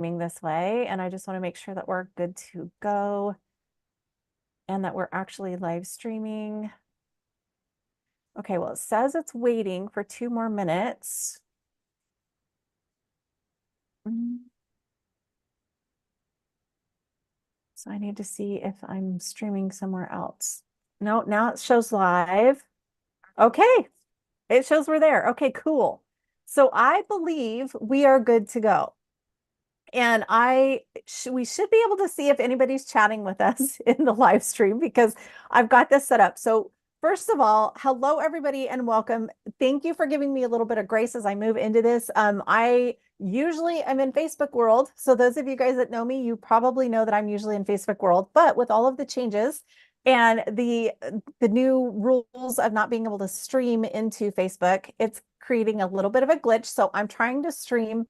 this way, and I just want to make sure that we're good to go and that we're actually live streaming. Okay, well, it says it's waiting for 2 more minutes. So I need to see if I'm streaming somewhere else. No, now it shows live. Okay, it shows we're there. Okay, cool. So I believe we are good to go. And we should be able to see if anybody's chatting with us in the live stream because I've got this set up. So first of all, hello everybody and welcome. Thank you for giving me a little bit of grace as I move into this. I usually am in Facebook world. So those of you guys that know me, you probably know that I'm usually in Facebook world, but with all of the changes and the new rules of not being able to stream into Facebook, it's creating a little bit of a glitch. So I'm trying to stream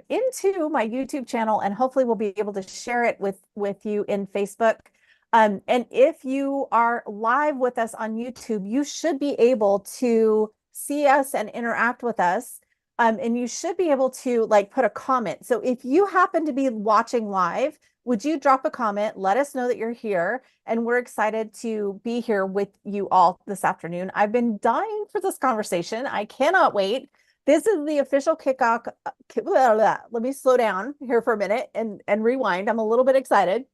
into my YouTube channel, and hopefully we'll be able to share it with you in Facebook. And if you are live with us on YouTube, you should be able to see us and interact with us. And you should be able to like put a comment. So if you happen to be watching live, would you drop a comment? Let us know that you're here, and we're excited to be here with you all this afternoon. I've been dying for this conversation. I cannot wait. This is the official kickoff. Let me slow down here for a minute and rewind. I'm a little bit excited.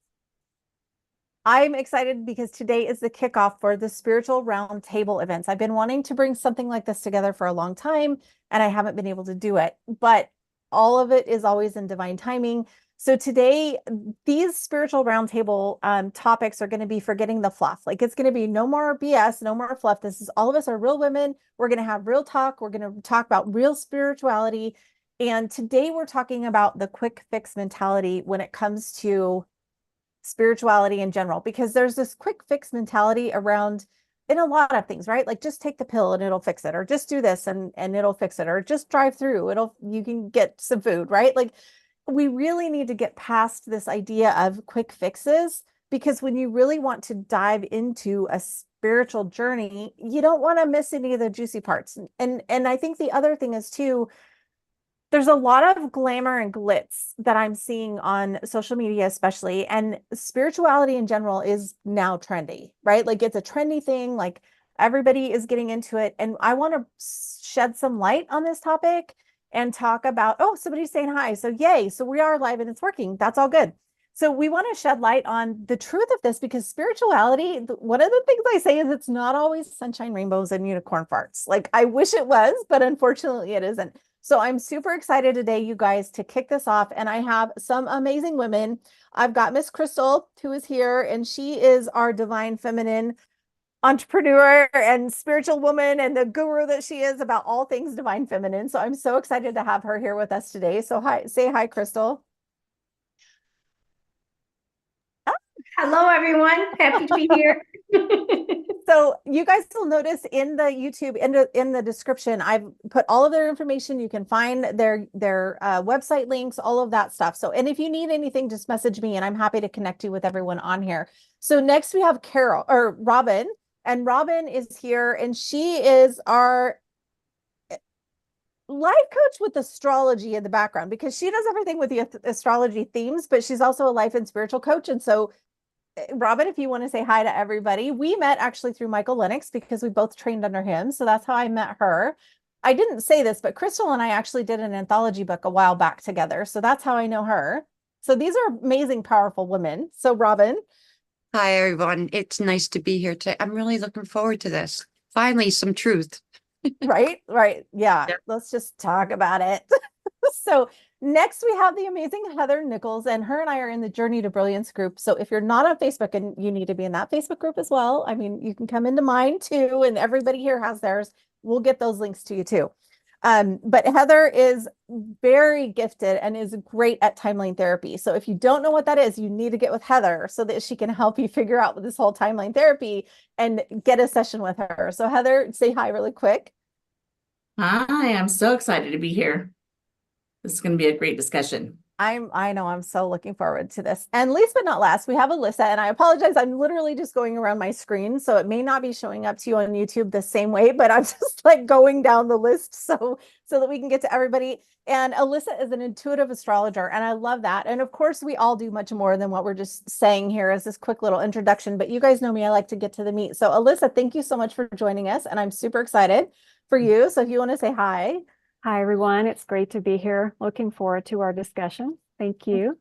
I'm excited because today is the kickoff for the spiritual roundtable events. I've been wanting to bring something like this together for a long time, and I haven't been able to do it, but all of it is always in divine timing. So today, these spiritual roundtable topics are going to be forgetting the fluff. Like it's going to be no more BS, no more fluff. This is all of us are real women. We're going to have real talk. We're going to talk about real spirituality. And today we're talking about the quick fix mentality when it comes to spirituality in general, because there's this quick fix mentality around in a lot of things, right? Like just take the pill and it'll fix it, or just do this and it'll fix it, or just drive through, you can get some food, right? Like we really need to get past this idea of quick fixes, because when you really want to dive into a spiritual journey, you don't want to miss any of the juicy parts. And I think the other thing is too, there's a lot of glamour and glitz that I'm seeing on social media, especially, and spirituality in general is now trendy, right? Like it's a trendy thing, like everybody is getting into it. And I want to shed some light on this topic and talk about, oh, somebody's saying hi. So yay. So we are live and it's working. That's all good. So we want to shed light on the truth of this, because spirituality, one of the things I say is it's not always sunshine, rainbows, and unicorn farts. Like I wish it was, but unfortunately it isn't. So I'm super excited today, you guys, to kick this off. And I have some amazing women. I've got Miss Crystal, who is here, and she is our divine feminine entrepreneur and spiritual woman and the guru that she is about all things divine feminine. So I'm so excited to have her here with us today. So hi, say hi, Crystal. Hello, everyone. Happy to be here. So you guys will notice in the YouTube, in the description, I've put all of their information. You can find their website links, all of that stuff. So, and if you need anything, just message me and I'm happy to connect you with everyone on here. So next we have Robin, and Robin is here, and she is our life coach with astrology in the background, because she does everything with the astrology themes, but she's also a life and spiritual coach. And so Robin, if you want to say hi to everybody, we met actually through Michael Lennox because we both trained under him. So that's how I met her. I didn't say this, but Crystal and I actually did an anthology book a while back together. So that's how I know her. So these are amazing, powerful women. So Robin. Hi, everyone. It's nice to be here today. I'm really looking forward to this. Finally, some truth. Right. Yeah. Let's just talk about it. So next we have the amazing Heather Nichols, and her and I are in the Journey to Brilliance group. So if you're not on Facebook, and you need to be in that Facebook group as well, I mean, you can come into mine too, and everybody here has theirs. We'll get those links to you too. But Heather is very gifted and is great at timeline therapy. So if you don't know what that is, you need to get with Heather so that she can help you figure out this whole timeline therapy and get a session with her. So Heather, say hi really quick. Hi, I'm so excited to be here. This is going to be a great discussion. I know I'm so looking forward to this. And least but not last, we have Alyssa, and I apologize. I'm literally just going around my screen, so it may not be showing up to you on YouTube the same way, but I'm just like going down the list so that we can get to everybody. And Alyssa is an intuitive astrologer, and I love that. And of course, we all do much more than what we're just saying here as this quick little introduction, but you guys know me, I like to get to the meat. So Alyssa, thank you so much for joining us, and I'm super excited for you. So if you want to say hi. Hi, everyone. It's great to be here. Looking forward to our discussion. Thank you.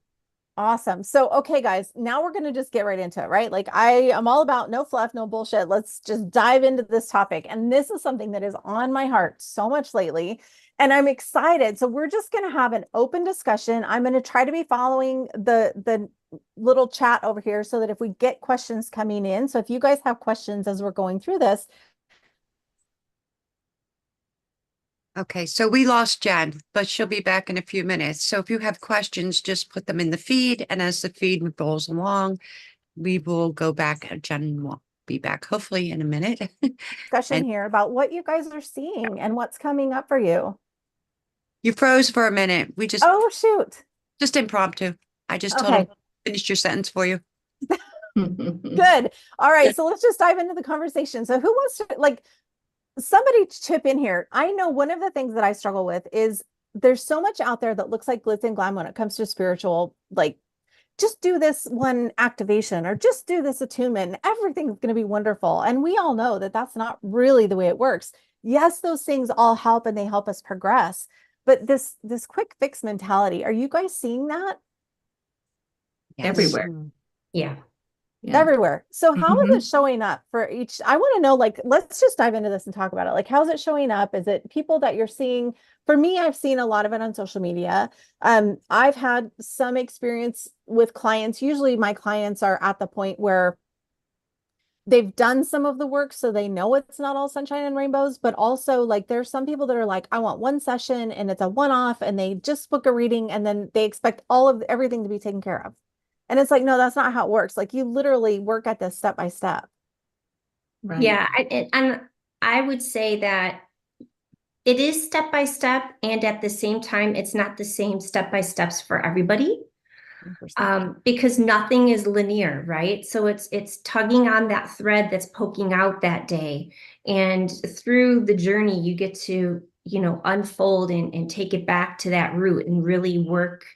Awesome. So, okay, guys, now we're going to just get right into it, right? Like I am all about no fluff, no bullshit. Let's just dive into this topic. And this is something that is on my heart so much lately, and I'm excited. So we're just going to have an open discussion. I'm going to try to be following the little chat over here so that if we get questions coming in, so if you guys have questions as we're going through this. Okay, so we lost Jen, but she'll be back in a few minutes. So if you have questions, just put them in the feed. And as the feed rolls along, we will go back. Jen will be back hopefully in a minute. Discussion here about what you guys are seeing and what's coming up for you. You froze for a minute. We just, Oh, shoot. just impromptu. I just told him, finished your sentence for you. Good. All right. So let's just dive into the conversation. So who wants to somebody chip in here? I know one of the things that I struggle with is there's so much out there that looks like glitz and glam when it comes to spiritual, like just do this one activation or just do this attunement and everything's going to be wonderful. And we all know that that's not really the way it works. Yes, those things all help and they help us progress. But this quick fix mentality, are you guys seeing that? Yes. Everywhere. Yeah. Everywhere. So how is it showing up for each? I want to know, like, let's just dive into this and talk about it. Like, how's it showing up? Is it people that you're seeing? For me, I've seen a lot of it on social media. I've had some experience with clients. Usually my clients are at the point where they've done some of the work, so they know it's not all sunshine and rainbows, but also like there's some people that are like, I want one session and it's a one-off and they just book a reading and then they expect all of everything to be taken care of. And it's like, no, that's not how it works. Like you literally work at this step by step. Right. Yeah. And I would say that it is step by step. And at the same time, it's not the same step by steps for everybody. Because nothing is linear, right? So it's tugging on that thread that's poking out that day. And through the journey, you get to, unfold and take it back to that root and really work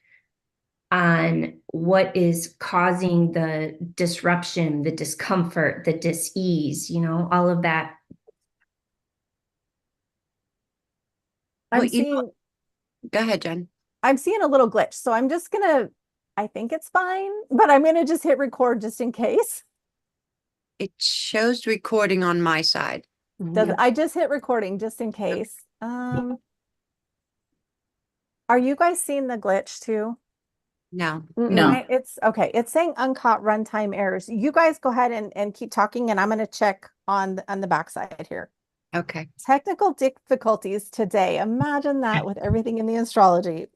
on what is causing the disruption, the discomfort, the dis-ease, all of that. Go ahead, Jen. I'm seeing a little glitch. So I'm just I think it's fine, but I'm going to just hit record just in case. It shows recording on my side. I just hit recording just in case. Are you guys seeing the glitch too? No. No. It's okay. It's saying uncaught runtime errors. You guys go ahead and keep talking, and I'm going to check on the backside here. Okay. Technical difficulties today. Imagine that with everything in the astrology.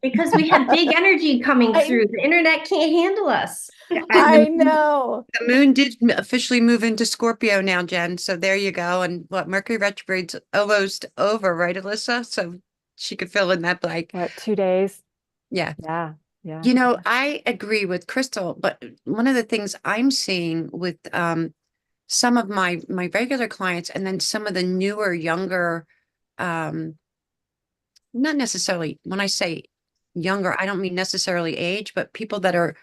Because we have big energy coming through. The internet can't handle us. I know. The moon did officially move into Scorpio now, Jen. So there you go. And what, Mercury retrograde's almost over, right, Alyssa? So she could fill in that blank. What, 2 days? Yeah. Yeah. Yeah. I agree with Crystal, but one of the things I'm seeing with some of my regular clients and then some of the newer, younger, not necessarily, when I say younger, I don't mean necessarily age, but people that are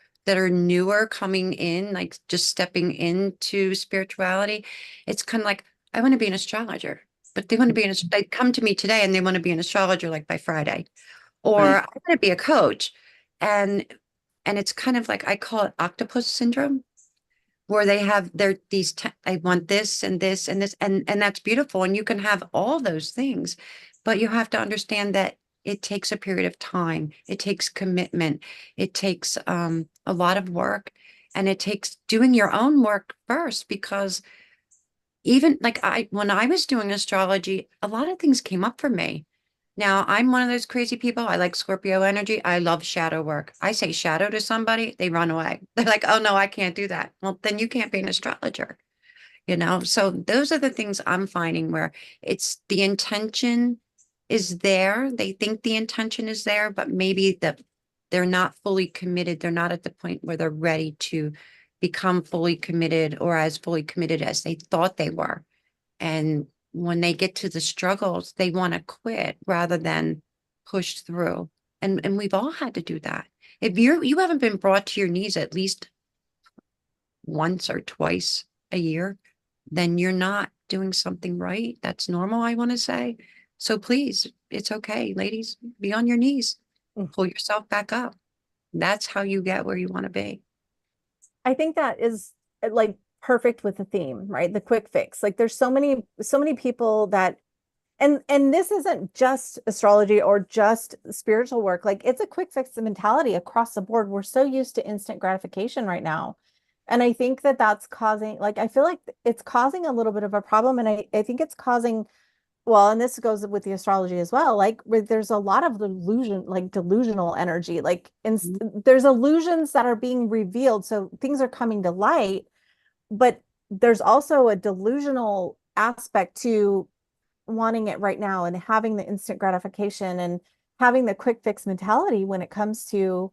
newer coming in, like just stepping into spirituality. It's kind of like, I want to be an astrologer, but they want to be they come to me today and they want to be an astrologer like by Friday, or I want to be a coach. And it's kind of like, I call it octopus syndrome, where they have I want this and this and this, and that's beautiful. And you can have all those things, but you have to understand that it takes a period of time. It takes commitment. It takes a lot of work, and it takes doing your own work first, because even like when I was doing astrology, a lot of things came up for me. Now, I'm one of those crazy people. I like Scorpio energy. I love shadow work. I say shadow to somebody, they run away. They're like, oh, no, I can't do that. Well, then you can't be an astrologer, So those are the things I'm finding where it's the intention is there. They think the intention is there, but maybe they're not fully committed. They're not at the point where they're ready to become fully committed or as fully committed as they thought they were. And when they get to the struggles, they want to quit rather than push through. And we've all had to do that. If you haven't been brought to your knees at least once or twice a year, then you're not doing something right. That's normal, I want to say. So please, it's okay, ladies, be on your knees, pull yourself back up. That's how you get where you want to be. I think that is like perfect with the theme, right? The quick fix. Like there's so many people that, and this isn't just astrology or just spiritual work. Like it's a quick fix mentality across the board. We're so used to instant gratification right now. And I think that that's causing, like, I feel like it's causing a little bit of a problem. And I think it's causing, well, and this goes with the astrology as well, like where there's a lot of delusional energy, like there's illusions that are being revealed. So things are coming to light, but there's also a delusional aspect to wanting it right now and having the instant gratification and having the quick fix mentality when it comes to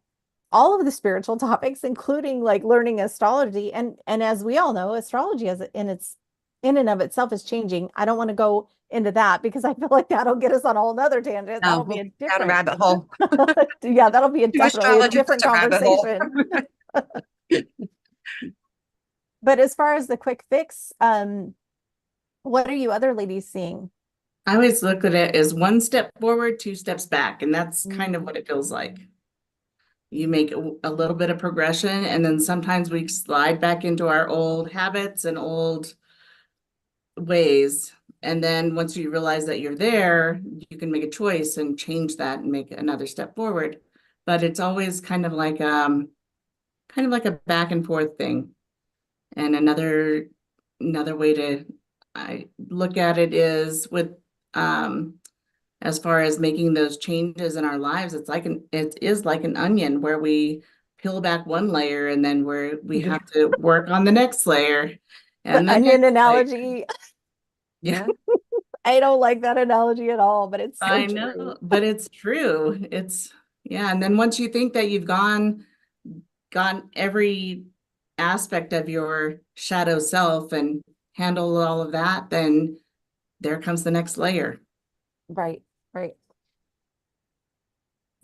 all of the spiritual topics, including like learning astrology. And as we all know, astrology in and of itself is changing. I don't want to go into that because I feel like that'll get us on a whole nother tangent. That'll be a different down a rabbit hole. Yeah, that'll be definitely a different conversation. But as far as the quick fix, what are you other ladies seeing? I always look at it as one step forward, two steps back, and that's kind of what it feels like. You make a little bit of progression, and then sometimes we slide back into our old habits and old ways. And then once you realize that you're there, you can make a choice and change that and make another step forward. But it's always kind of like a back and forth thing. And another way to I look at it is with as far as making those changes in our lives, it is like an onion where we peel back one layer and then we have to work on the next layer. And the onion analogy. Yeah. I don't like that analogy at all, but it's so I know, true. but it's true. Yeah. And then once you think that you've gone every aspect of your shadow self and handle all of that, then there comes the next layer. Right.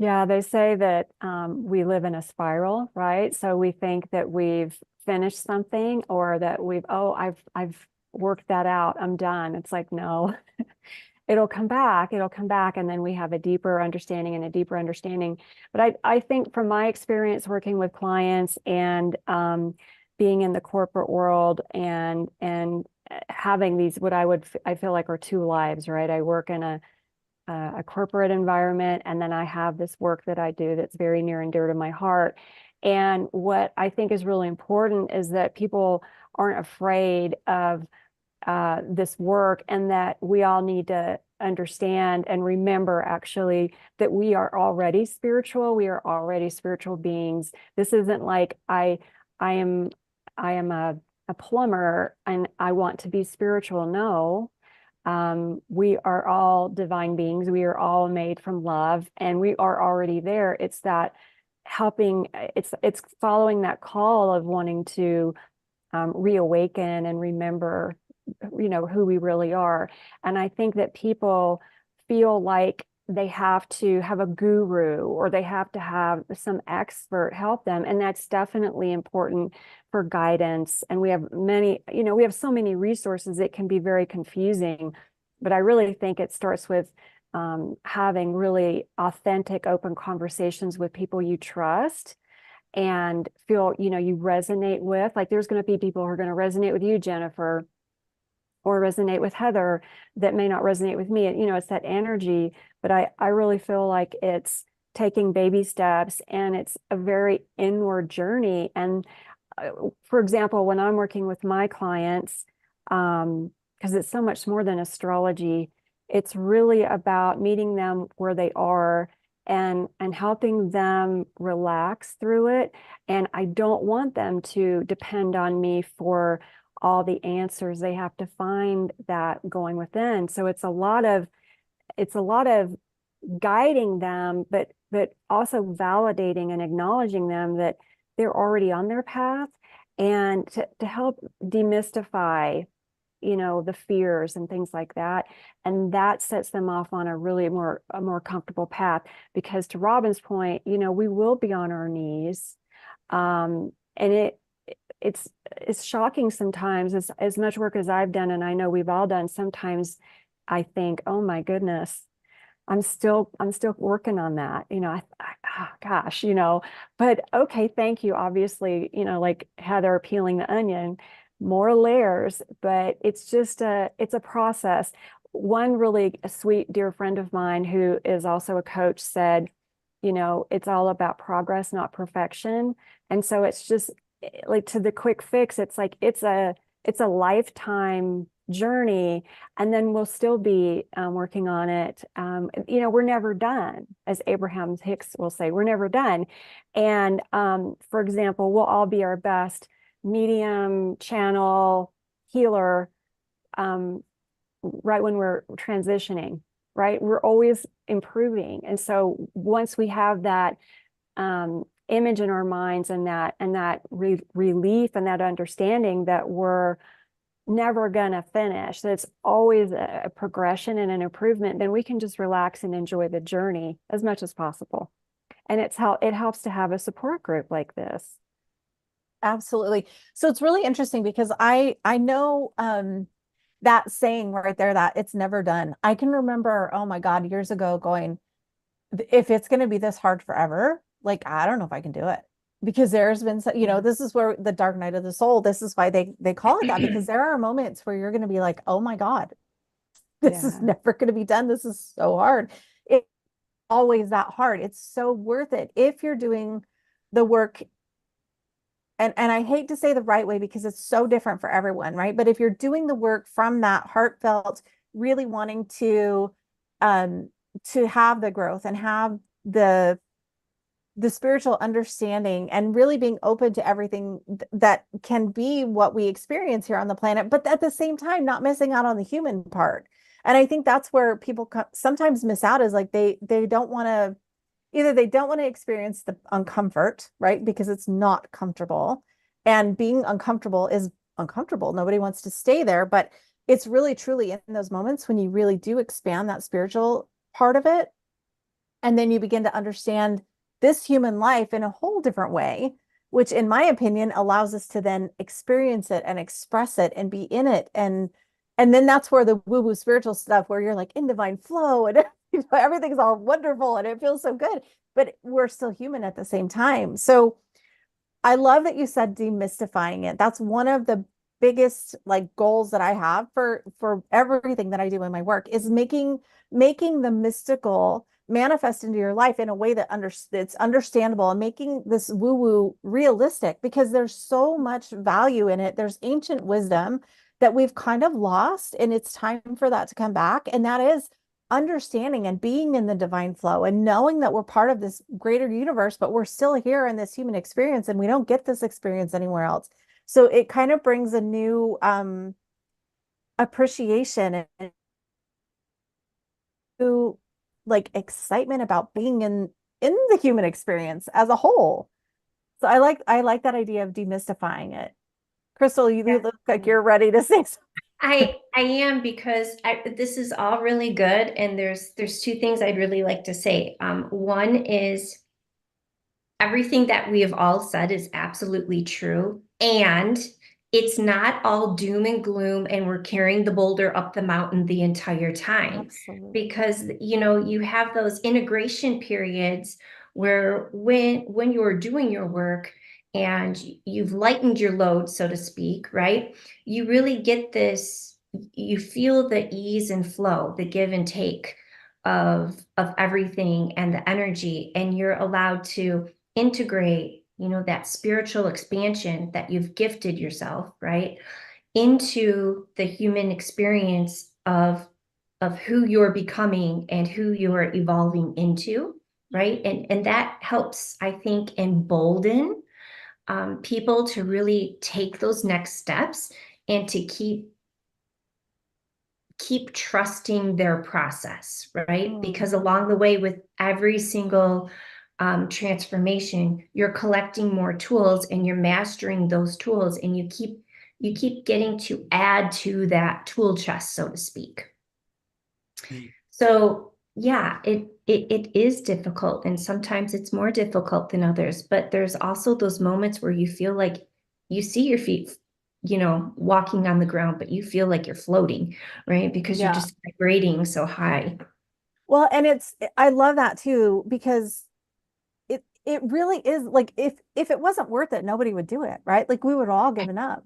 Yeah, they say that we live in a spiral, right? So we think that we've finished something or that I've worked that out, I'm done. It's like, no, it'll come back, and then we have a deeper understanding and a deeper understanding. But I think from my experience working with clients and being in the corporate world and having these, I feel like are two lives, right? I work in a corporate environment, and then I have this work that I do that's very near and dear to my heart. And what I think is really important is that people aren't afraid of this work, and that we all need to understand and remember actually that we are already spiritual. We are already spiritual beings. This isn't like I am a plumber and I want to be spiritual. No. We are all divine beings. We are all made from love, and we are already there. It's that helping, it's following that call of wanting to reawaken and remember, who we really are. And I think that people feel like they have to have a guru or they have to have some expert help them. And that's definitely important for guidance. And we have we have so many resources, it can be very confusing. But I really think it starts with having really authentic, open conversations with people you trust and feel, you resonate with. Like there's going to be people who are going to resonate with you, Jennifer, or resonate with Heather that may not resonate with me. It's that energy. But I really feel like it's taking baby steps, and it's a very inward journey. And for example, when I'm working with my clients, because it's so much more than astrology, it's really about meeting them where they are and helping them relax through it. And I don't want them to depend on me for all the answers. They have to find that going within. So it's a lot of guiding them, but but also validating and acknowledging them that they're already on their path, and to help demystify, you know, the fears and things like that. And that sets them off on a more comfortable path, because to Robin's point, you know, we will be on our knees. And it's shocking sometimes, as much work as I've done, and I know we've all done, sometimes I think, oh my goodness, I'm still working on that, you know. Oh, gosh, you know, but okay, thank you. Obviously, you know, like Heather peeling the onion, more layers, but it's a process. One really sweet dear friend of mine who is also a coach said, you know, it's all about progress, not perfection. And so it's just like, to the quick fix, it's like it's a lifetime journey, and then we'll still be working on it. You know, we're never done, as Abraham Hicks will say, we're never done. And for example, we'll all be our best medium channel healer right when we're transitioning, right? We're always improving. And so once we have that image in our minds, and that relief and that understanding that we're never gonna finish, that it's always a progression and an improvement, then we can just relax and enjoy the journey as much as possible. And it helps to have a support group like this. Absolutely. So it's really interesting because I know that saying right there, that it's never done. I can remember, oh my God, years ago going, if it's going to be this hard forever, like, I don't know if I can do it, because there's been, you know, this is where the dark night of the soul, this is why they call it that, because there are moments where you're going to be like, oh my God, this is never going to be done. This is so hard. It's always that hard. It's so worth it if you're doing the work. And I hate to say the right way, because it's so different for everyone, right? But if you're doing the work from that heartfelt, really wanting to have the growth and have the spiritual understanding, and really being open to everything that can be what we experience here on the planet, but at the same time, not missing out on the human part. And I think that's where people sometimes miss out, is like they don't want to, either they don't want to experience the uncomfort, right? Because it's not comfortable, and being uncomfortable is uncomfortable. Nobody wants to stay there, but it's really truly in those moments when you really do expand that spiritual part of it. And then you begin to understand this human life in a whole different way, which in my opinion allows us to then experience it and express it and be in it. And then that's where the woo-woo spiritual stuff, where you're like in divine flow and you know, everything's all wonderful and it feels so good, but we're still human at the same time. So I love that you said demystifying it. That's one of the biggest like goals that I have for everything that I do in my work, is making the mystical manifest into your life in a way that it's understandable, and making this woo-woo realistic, because there's so much value in it. There's ancient wisdom that we've kind of lost, and it's time for that to come back. And that is understanding and being in the divine flow, and knowing that we're part of this greater universe, but we're still here in this human experience, and we don't get this experience anywhere else. So it kind of brings a new appreciation and new like excitement about being in the human experience as a whole. So I like that idea of demystifying it. Crystal, you look like you're ready to say something. I am, because this is all really good, and there's two things I'd really like to say. One is, everything that we have all said is absolutely true, and it's not all doom and gloom, and we're carrying the boulder up the mountain the entire time. Absolutely. Because you know, you have those integration periods where when you're doing your work and you've lightened your load, so to speak, right? You really get this, you feel the ease and flow, the give and take of everything and the energy, and you're allowed to integrate, you know, that spiritual expansion that you've gifted yourself, right, into the human experience of who you're becoming and who you're evolving into, right? And that helps, I think, embolden people to really take those next steps and to keep keep trusting their process, right? Because along the way with every single transformation, you're collecting more tools and you're mastering those tools, and you keep getting to add to that tool chest, so to speak. So yeah, it is difficult, and sometimes it's more difficult than others, but there's also those moments where you feel like you see your feet, you know, walking on the ground, but you feel like you're floating, right? Because you're just vibrating so high. Well, and I love that too, because it really is like, if it wasn't worth it, nobody would do it, right? Like we would all given up.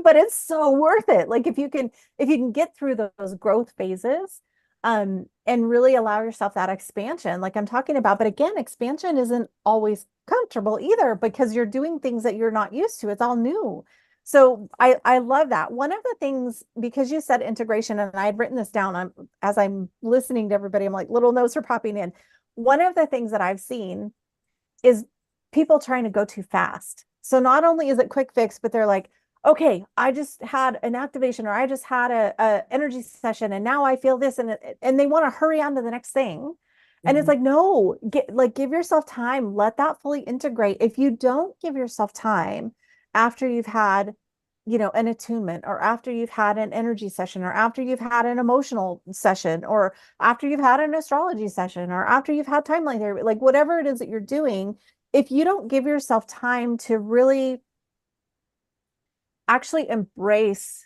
But it's so worth it. Like if you can get through those growth phases, and really allow yourself that expansion, like I'm talking about. But again, expansion isn't always comfortable either, because you're doing things that you're not used to. It's all new. So I love that. One of the things, because you said integration, and I had written this down, as I'm listening to everybody, I'm like, little notes are popping in. One of the things that I've seen is people trying to go too fast. So not only is it quick fix, but they're like, okay, I just had an activation, or I just had a energy session, and now I feel this, and they want to hurry on to the next thing. And it's like, no, give yourself time, let that fully integrate. If you don't give yourself time after you've had, you know, an attunement, or after you've had an energy session, or after you've had an emotional session, or after you've had an astrology session, or after you've had timeline therapy, like whatever it is that you're doing, if you don't give yourself time to really actually embrace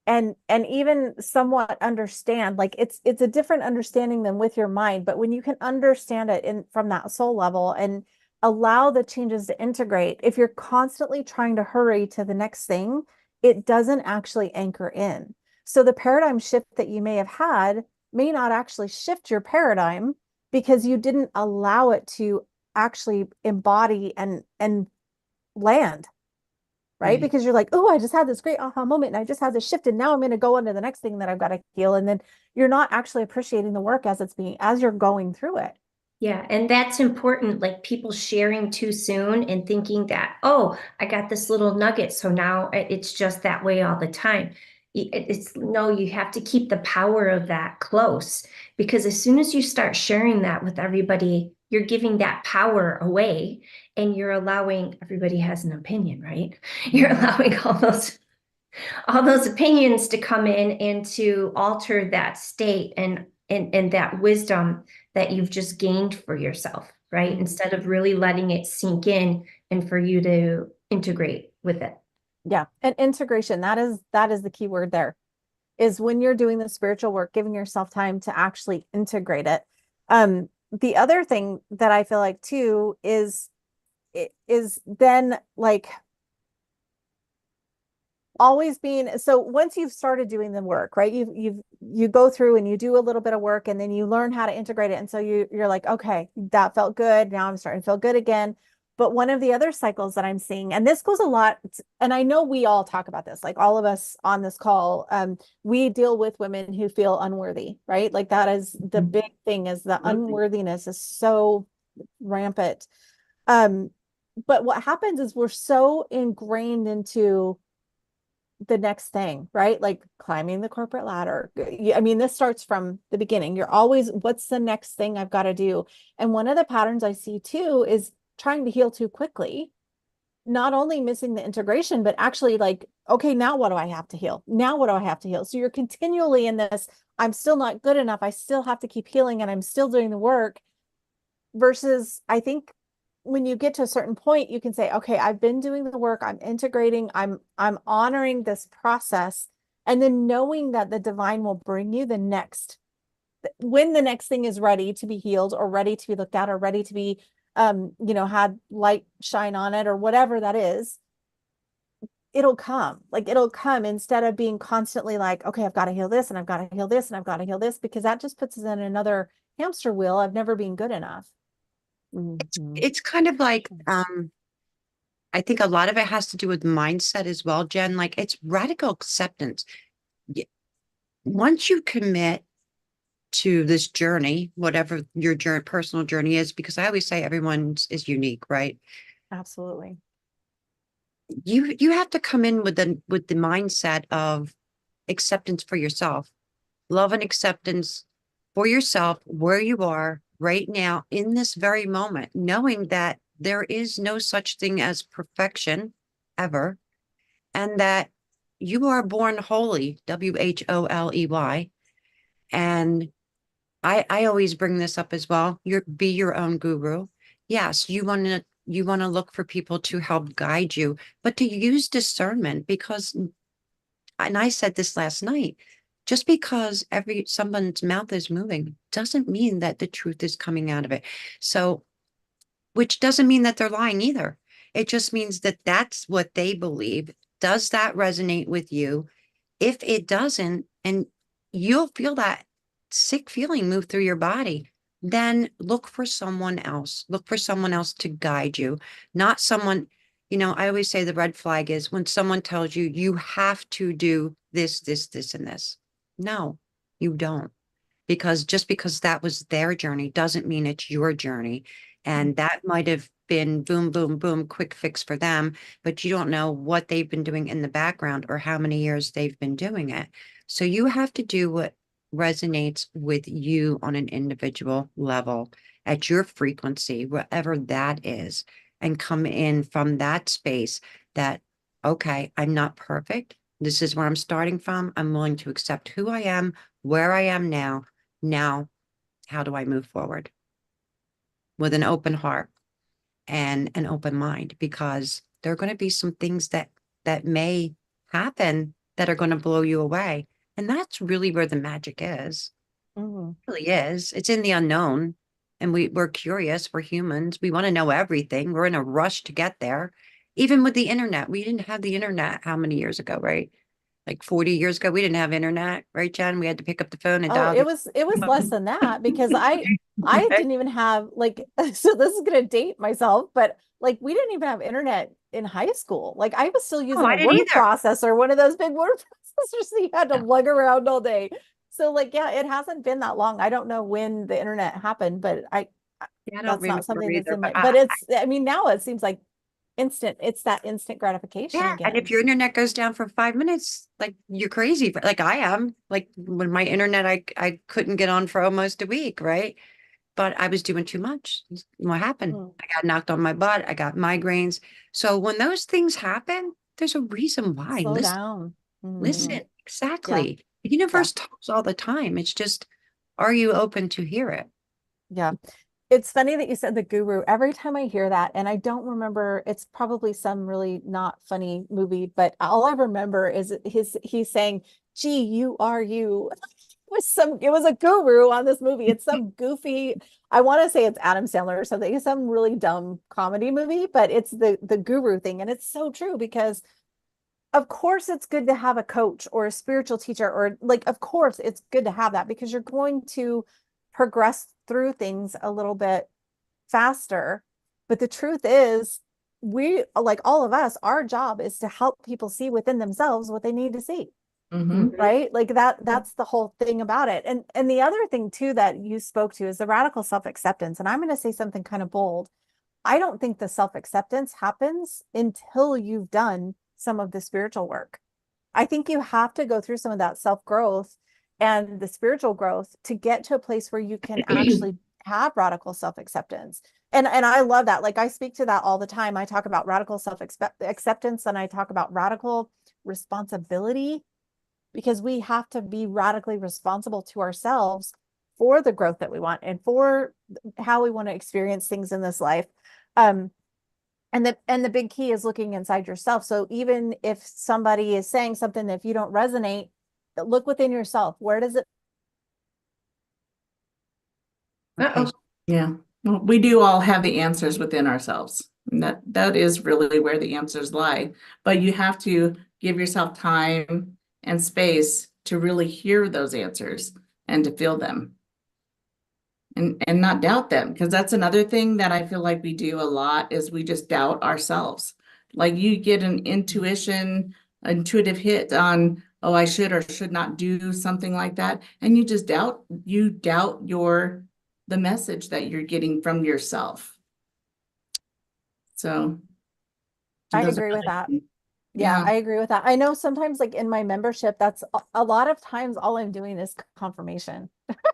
and even somewhat understand, like it's a different understanding than with your mind, but when you can understand it from that soul level and allow the changes to integrate, if you're constantly trying to hurry to the next thing, it doesn't actually anchor in. So the paradigm shift that you may have had may not actually shift your paradigm, because you didn't allow it to actually embody and land. Right? Because you're like, oh, I just had this great aha moment, and I just had this shift, and now I'm going to go into the next thing that I've got to heal. And then you're not actually appreciating the work as you're going through it. Yeah. And that's important. Like people sharing too soon and thinking that, oh, I got this little nugget, so now it's just that way all the time. No, you have to keep the power of that close, because as soon as you start sharing that with everybody, you're giving that power away, and you're allowing, everybody has an opinion, right? You're allowing all those opinions to come in and to alter that state and that wisdom that you've just gained for yourself, right? Instead of really letting it sink in and for you to integrate with it. Yeah. And integration, that is the key word there, is when you're doing the spiritual work, giving yourself time to actually integrate it. The other thing that I feel like too is then like always being, so once you've started doing the work, right, you go through and you do a little bit of work, and then you learn how to integrate it. And so you're like, okay, that felt good. Now I'm starting to feel good again. But one of the other cycles that I'm seeing, and this goes a lot, and I know we all talk about this, like all of us on this call, we deal with women who feel unworthy, right? Like that is the big thing, is the unworthiness is so rampant. But what happens is we're so ingrained into the next thing, right? Like climbing the corporate ladder. I mean, this starts from the beginning. You're always, what's the next thing I've got to do? And one of the patterns I see too is trying to heal too quickly, not only missing the integration, but actually like, okay, now what do I have to heal? Now what do I have to heal? So you're continually in this, I'm still not good enough. I still have to keep healing, and I'm still doing the work. Versus, I think when you get to a certain point, you can say, okay, I've been doing the work, I'm integrating, I'm honoring this process, and then knowing that the divine will bring you the next, when the next thing is ready to be healed, or ready to be looked at, or ready to be had light shine on it, or whatever that is, it'll come. Like it'll come, instead of being constantly like, okay, I've got to heal this, and I've got to heal this, and I've got to heal this, because that just puts us in another hamster wheel of never being good enough. It's kind of like, I think a lot of it has to do with mindset as well, Jen. Like it's radical acceptance. Once you commit to this journey, whatever your personal journey is, because I always say everyone's is unique, right? Absolutely. You have to come in with the mindset of acceptance for yourself. love and acceptance for yourself where you are right now in this very moment, knowing that there is no such thing as perfection ever, and that you are born holy, WHOLEY. And I always bring this up as well. Be your own guru. Yes, you want to look for people to help guide you, but to use discernment, because, and I said this last night, just because someone's mouth is moving doesn't mean that the truth is coming out of it. So, which doesn't mean that they're lying either. It just means that that's what they believe. Does that resonate with you? If it doesn't, and you'll feel that sick feeling move through your body, then look for someone else. Look for someone else to guide you, not someone, I always say the red flag is when someone tells you, you have to do this, this, this, and this. No, you don't. Because just because that was their journey doesn't mean it's your journey. And that might have been boom, boom, boom, quick fix for them, but you don't know what they've been doing in the background or how many years they've been doing it. So you have to do what resonates with you on an individual level at your frequency, whatever that is, and come in from that space that, okay, I'm not perfect. This is where I'm starting from. I'm willing to accept who I am, where I am now. Now, how do I move forward? With an open heart and an open mind, because there are going to be some things that may happen that are going to blow you away. And that's really where the magic is. It really is. It's in the unknown. And we're curious. We're humans. We want to know everything. We're in a rush to get there. Even with the internet, we didn't have the internet how many years ago, right? Like 40 years ago, we didn't have internet, right, Jen? We had to pick up the phone and dial. It was less than that, because I didn't even have, like, so this is gonna date myself, but like we didn't even have internet in high school. Like I was still using a word processor, one of those big word processors that you had to lug around all day. So like, yeah, it hasn't been that long. I don't know when the internet happened, but that's not something that's in my, but I mean, now it seems like it's that instant gratification again. And if your internet goes down for 5 minutes, like you're crazy. Like I am. Like when my internet, I couldn't get on for almost a week, right? But I was doing too much. What happened? I got knocked on my butt. I got migraines. So when those things happen, there's a reason why. Slow down. Listen, exactly. The universe talks all the time. It's just, are you open to hear it? Yeah. It's funny that you said the guru. Every time I hear that, and I don't remember, it's probably some really not funny movie, but all I remember is he's saying, gee, you are you. It was a guru on this movie. It's some goofy, I want to say it's Adam Sandler or something. It's some really dumb comedy movie, but it's the guru thing. And it's so true, because of course it's good to have a coach or a spiritual teacher, or like, of course it's good to have that, because you're going to progress through things a little bit faster. But the truth is, we, like all of us, our job is to help people see within themselves what they need to see. Right? Like that's the whole thing about it. And the other thing too that you spoke to is the radical self-acceptance. And I'm going to say something kind of bold. I don't think the self-acceptance happens until you've done some of the spiritual work. I think you have to go through some of that self-growth and the spiritual growth to get to a place where you can actually have radical self-acceptance. And I love that. Like I speak to that all the time. I talk about radical self-acceptance, and I talk about radical responsibility, because we have to be radically responsible to ourselves for the growth that we want and for how we want to experience things in this life. And the big key is looking inside yourself. So even if somebody is saying something that if you don't resonate, look within yourself. Where does it? Yeah. Well, we do all have the answers within ourselves. And that is really where the answers lie. But you have to give yourself time and space to really hear those answers and to feel them. And not doubt them, because that's another thing that I feel like we do a lot, is we just doubt ourselves. Like you get an intuitive hit on, oh, I should or should not do something like that, and you just doubt the message that you're getting from yourself. So I agree with that. Yeah, Yeah. I agree with that. I know sometimes like in my membership, that's a lot of times all I'm doing is confirmation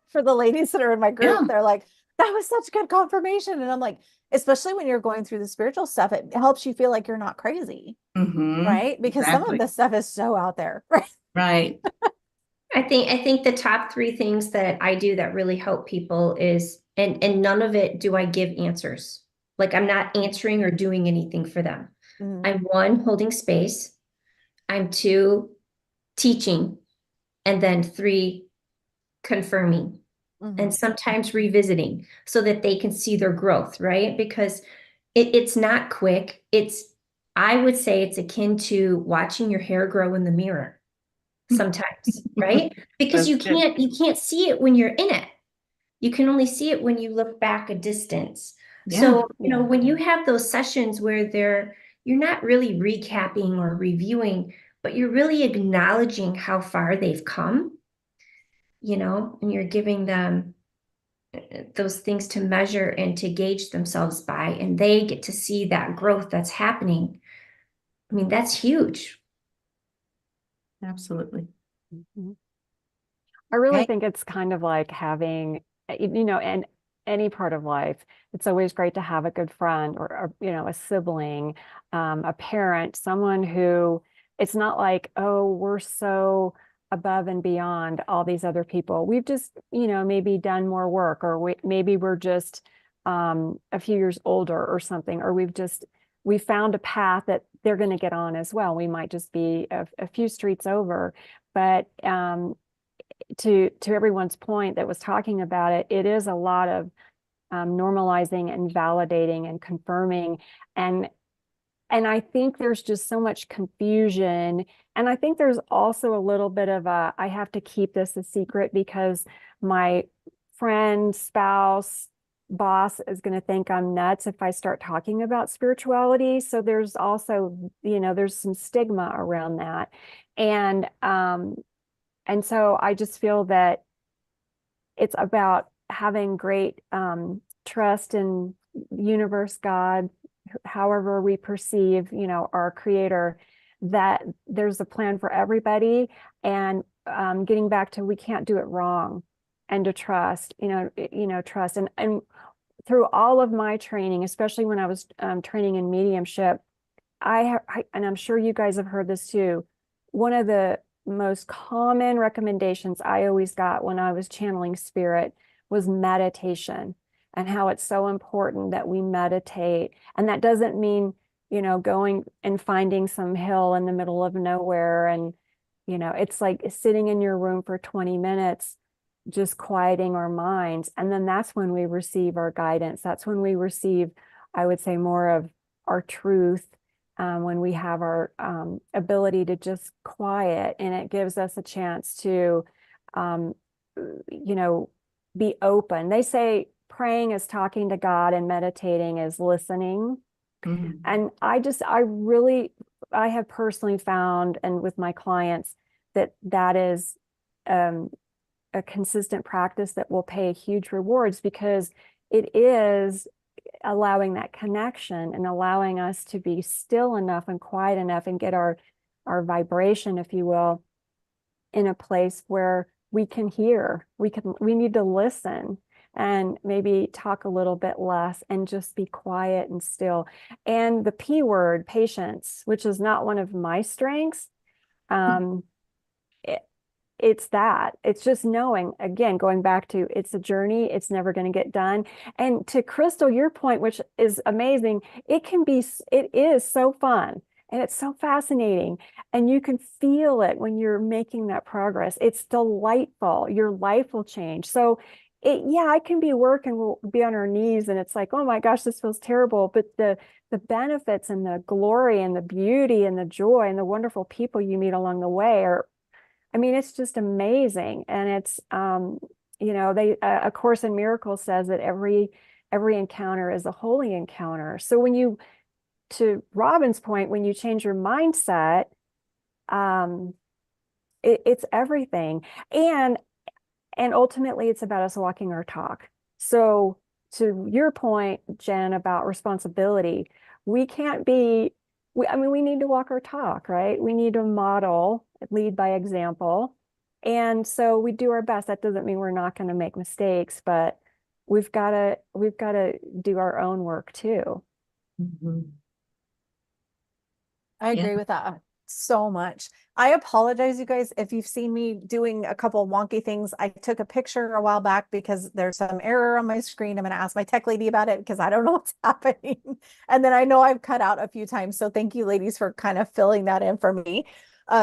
for the ladies that are in my group. Yeah. They're like, that was such good confirmation. And I'm like, especially when you're going through the spiritual stuff, it helps you feel like you're not crazy, right? Because some of Exactly. this stuff is so out there, right? Right. I think the top three things that I do that really help people is, and none of it do I give answers. Like I'm not answering or doing anything for them. Mhm. I'm one, holding space. I'm two, teaching. And then three, confirming. Mhm. And sometimes revisiting so that they can see their growth, right? Because it's not quick. I would say it's akin to watching your hair grow in the mirror sometimes, right? Because That's good. you can't see it when you're in it. You can only see it when you look back a distance. Yeah. So, when you have those sessions where you're not really recapping or reviewing, but you're really acknowledging how far they've come, and you're giving them those things to measure and to gauge themselves by, and they get to see that growth that's happening. I mean, that's huge. Absolutely. Mhm. I really Hey. think it's kind of like having, in any part of life, it's always great to have a good friend or a sibling, a parent, someone who it's not like, oh, we're so above and beyond all these other people. We've just, maybe done more work, or maybe we're just a few years older or something, or we found a path that they're going to get on as well. We might just be a few streets over, but to everyone's point that was talking about it, it is a lot of normalizing and validating and confirming. And I think there's just so much confusion. And I think there's also a little bit of I have to keep this a secret because my friend, spouse, boss is going to think I'm nuts if I start talking about spirituality. So there's also, there's some stigma around that. And so I just feel that it's about having great trust in universe, God, however we perceive, our creator, that there's a plan for everybody. And getting back to we can't do it wrong, and to trust, trust. And through all of my training, especially when I was training in mediumship, and I'm sure you guys have heard this too, one of the most common recommendations I always got when I was channeling spirit was meditation, and how it's so important that we meditate. And that doesn't mean, going and finding some hill in the middle of nowhere. And, it's like sitting in your room for 20 minutes, just quieting our minds. And then that's when we receive our guidance. That's when we receive, I would say, more of our truth. When we have our ability to just quiet, and it gives us a chance to, be open. They say praying is talking to God and meditating is listening. Mhm. And I have personally found, and with my clients, that is a consistent practice that will pay huge rewards, because it is allowing that connection and allowing us to be still enough and quiet enough and get our vibration, if you will, in a place where we can hear. We need to listen and maybe talk a little bit less and just be quiet and still. And the P word, patience, which is not one of my strengths, it's just knowing, again, going back to it's a journey, it's never going to get done. And to Crystal, your point, which is amazing, it is so fun and it's so fascinating, and you can feel it when you're making that progress. It's delightful. Your life will change. So I can be working, we'll be on our knees and it's like, oh my gosh, this feels terrible. But the benefits and the glory and the beauty and the joy and the wonderful people you meet along the way it's just amazing. And it's, A Course in Miracles says that every encounter is a holy encounter. So to Robin's point, when you change your mindset, it's everything. And ultimately it's about us walking our talk. So to your point, Jen, about responsibility, we can't be I mean, we need to walk our talk, right? We need to model, lead by example. And so we do our best. That doesn't mean we're not going to make mistakes, but we've got to do our own work too. I agree with that so much. I apologize, you guys, if you've seen me doing a couple wonky things. I took a picture a while back because there's some error on my screen. I'm going to ask my tech lady about it because I don't know what's happening. And then I know I've cut out a few times. So thank you, ladies, for kind of filling that in for me.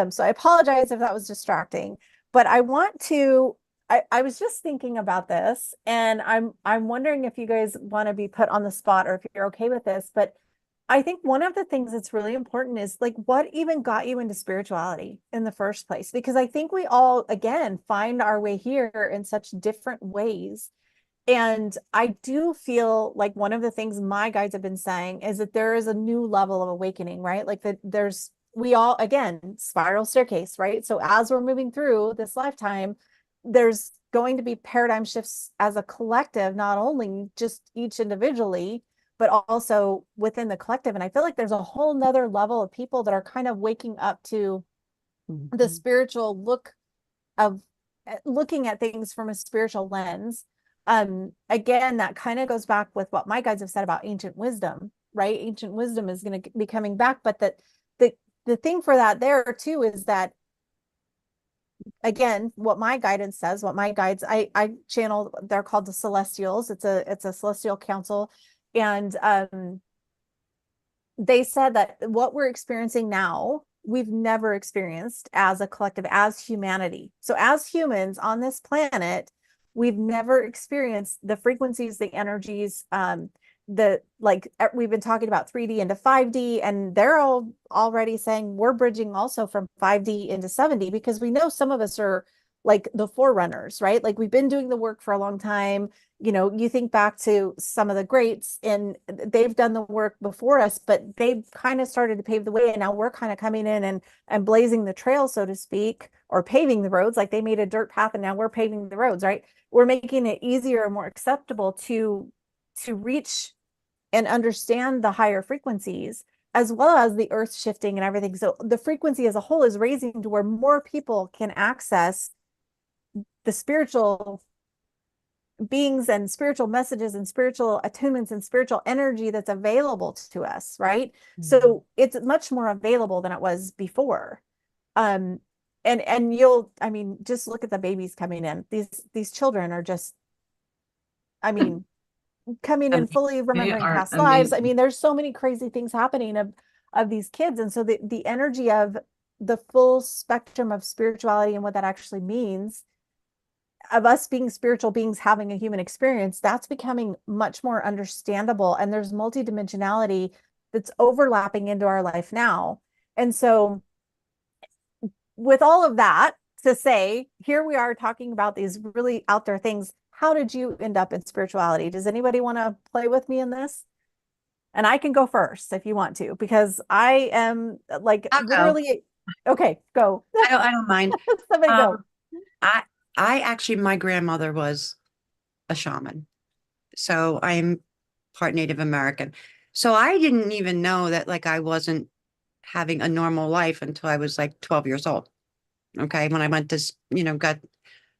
So I apologize if that was distracting, but I want to, I was just thinking about this, and I'm wondering if you guys want to be put on the spot or if you're okay with this, but I think one of the things that's really important is like what even got you into spirituality in the first place? Because I think we all, again, find our way here in such different ways. And I do feel like one of the things my guides have been saying is that there is a new level of awakening, right? Like that we all, again, spiral staircase, right? So as we're moving through this lifetime, there's going to be paradigm shifts as a collective, not only just each individually, but also within the collective. And I feel like there's a whole nother level of people that are kind of waking up to the spiritual look of looking at things from a spiritual lens. Again, that kind of goes back with what my guides have said about ancient wisdom, right? Ancient wisdom is going to be coming back, but that the thing for that there too is that, again, what my guidance says, what my guides, I channel, they're called the Celestials. It's a celestial council. And they said that what we're experiencing now, we've never experienced as a collective, as humanity. So as humans on this planet, we've never experienced the frequencies, the energies, we've been talking about 3D into 5D, and they're all already saying we're bridging also from 5D into 7D, because we know some of us are like the forerunners, right? Like we've been doing the work for a long time. You know, you think back to some of the greats and they've done the work before us, but they've kind of started to pave the way. And now we're kind of coming in and blazing the trail, so to speak, or paving the roads. Like they made a dirt path and now we're paving the roads, right? We're making it easier and more acceptable to reach and understand the higher frequencies, as well as the earth shifting and everything. So the frequency as a whole is raising to where more people can access the spiritual beings and spiritual messages and spiritual attunements and spiritual energy that's available to us, right? So it's much more available than it was before. And I mean, just look at the babies coming in. These children are just, I mean, coming in fully remembering past lives. I mean, there's so many crazy things happening of these kids. And so the energy of the full spectrum of spirituality and what that actually means, of us being spiritual beings having a human experience, that's becoming much more understandable. And there's multidimensionality that's overlapping into our life now. And so with all of that to say, here we are talking about these really out there things. How did you end up in spirituality? Does anybody want to play with me in this? And I can go first if you want to, because I am like literally. Okay, go. I don't mind. Somebody go. I actually, my grandmother was a shaman. So I'm part Native American. So I didn't even know that like I wasn't having a normal life until I was like 12 years old. Okay. When I went to, got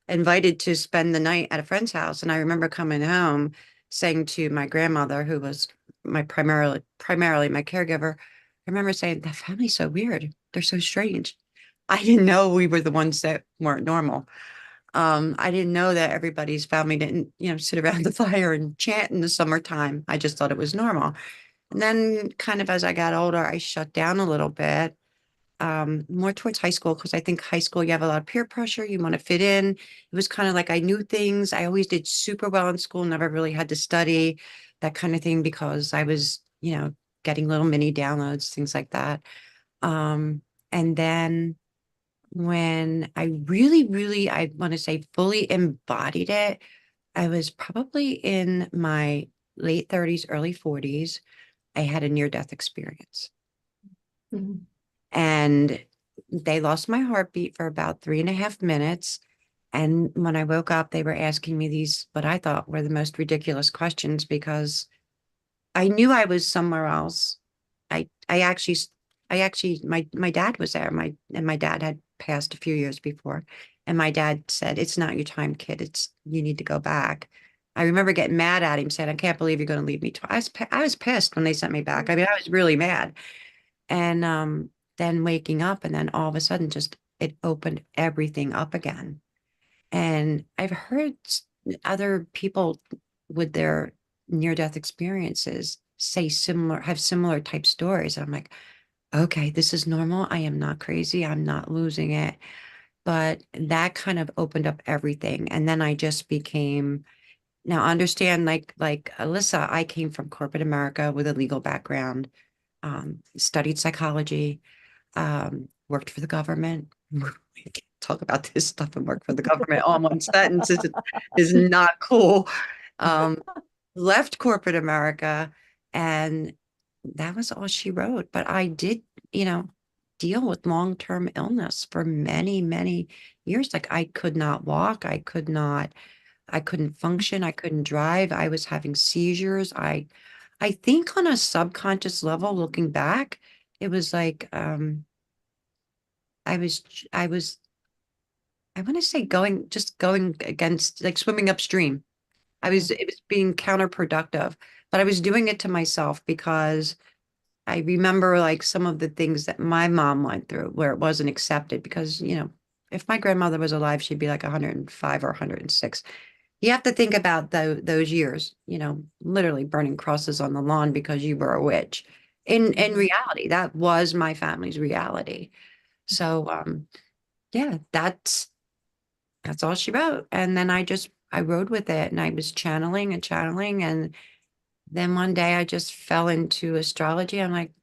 invited to spend the night at a friend's house. And I remember coming home saying to my grandmother, who was my primarily my caregiver, I remember saying, that family's so weird. They're so strange. I didn't know we were the ones that weren't normal. I didn't know that everybody's family didn't, sit around the fire and chant in the summertime. I just thought it was normal. And then kind of as I got older, I shut down a little bit, more towards high school, because I think high school, you have a lot of peer pressure. You want to fit in. It was kind of like I knew things. I always did super well in school, never really had to study, that kind of thing, because I was, getting little mini downloads, things like that. And then when I really, I want to say fully embodied it, I was probably in my late 30s, early 40s. I had a near-death experience. And they lost my heartbeat for about 3.5 minutes. And when I woke up, they were asking me these, what I thought were the most ridiculous questions, because I knew I was somewhere else. I actually I actually, my dad was there. My dad had passed a few years before. And my dad said, it's not your time, kid. You need to go back. I remember getting mad at him, saying, I can't believe you're going to leave me. I was pissed when they sent me back. I mean, I was really mad. And then waking up, and then all of a sudden, just it opened everything up again. And I've heard other people with their near-death experiences have similar type stories. I'm like, okay, this is normal. I am not crazy. I'm not losing it. But that kind of opened up everything. And then I just became, now understand, like Alyssa, I came from corporate America with a legal background, studied psychology, worked for the government. We can't talk about this stuff and work for the government all in one sentence is not cool. Left corporate America, and that was all she wrote. But I did, deal with long-term illness for many, many years. Like I could not walk. I couldn't function. I couldn't drive. I was having seizures. I think on a subconscious level, looking back, it was like, I want to say going against, like swimming upstream. It was being counterproductive, but I was doing it to myself because I remember like some of the things that my mom went through where it wasn't accepted because, if my grandmother was alive, she'd be like 105 or 106. You have to think about those years, literally burning crosses on the lawn because you were a witch. In reality, that was my family's reality. So, yeah, that's all she wrote. And then I rode with it, and I was channeling. And then one day I just fell into astrology. I'm like,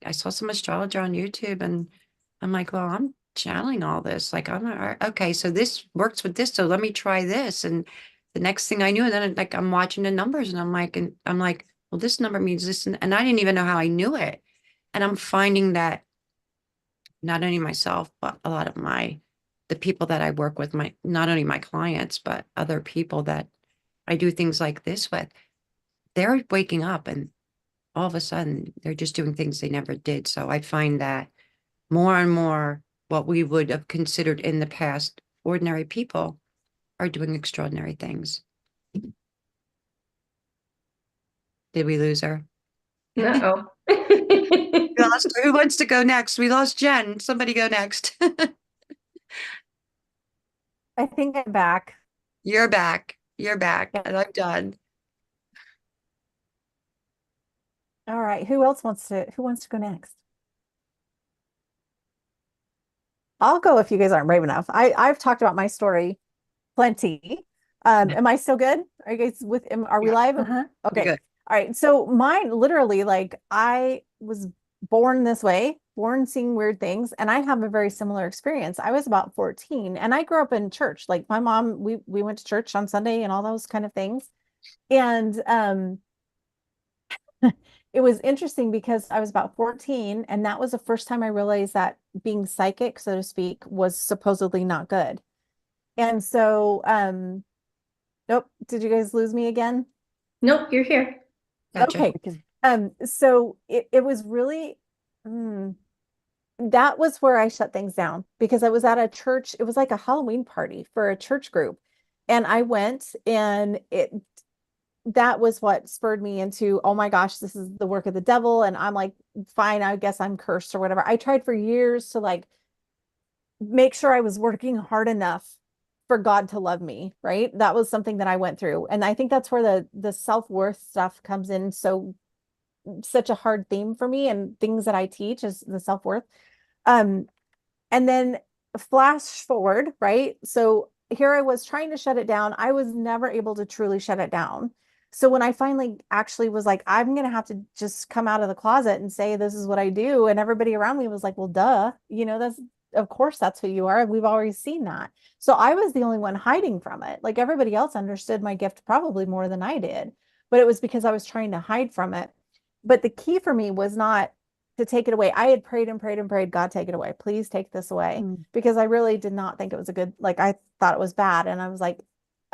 I saw some astrologer on YouTube, and I'm like, well, I'm channeling all this. Like, okay, so this works with this. So let me try this. And the next thing I knew, and then like I'm watching the numbers, and I'm like, well, this number means this, and I didn't even know how I knew it. And I'm finding that not only myself, but a lot of the people that I work with, not only my clients, but other people that I do things like this with, they're waking up and all of a sudden they're just doing things they never did. So I find that more and more what we would have considered in the past ordinary people are doing extraordinary things. Did we lose her? Uh-oh. We lost her. Who wants to go next? We lost Jen. Somebody go next. I think I'm back. You're back. You're back. Yeah. And I'm done. All right. Who wants to go next? I'll go if you guys aren't brave enough. I've talked about my story plenty. Am I still good? Are you guys are we live? Okay. Good. All right. So mine literally, like I was born this way, born seeing weird things, and I have a very similar experience. I was about 14 and I grew up in church. Like my mom, we went to church on Sunday and all those kind of things. And it was interesting because I was about 14, and that was the first time I realized that being psychic, so to speak, was supposedly not good. And so, nope, did you guys lose me again? Nope, you're here. Gotcha. Okay. So it was really, that was where I shut things down because I was at a church. It was like a Halloween party for a church group. And I went, and that was what spurred me into, oh my gosh, this is the work of the devil. And I'm like, fine, I guess I'm cursed or whatever. I tried for years to like make sure I was working hard enough for God to love me, right? That was something that I went through. And I think that's where the self-worth stuff comes in. So such a hard theme for me, and things that I teach is the self-worth. And then flash forward, right? So here I was trying to shut it down. I was never able to truly shut it down. So when I finally actually was like, I'm going to have to just come out of the closet and say, this is what I do. And everybody around me was like, well, duh, of course that's who you are. We've already seen that. So I was the only one hiding from it. Like everybody else understood my gift probably more than I did, but it was because I was trying to hide from it. But the key for me was not to take it away. I had prayed and prayed and prayed, God, take it away. Please take this away. Because I really did not think it was I thought it was bad. And I was like,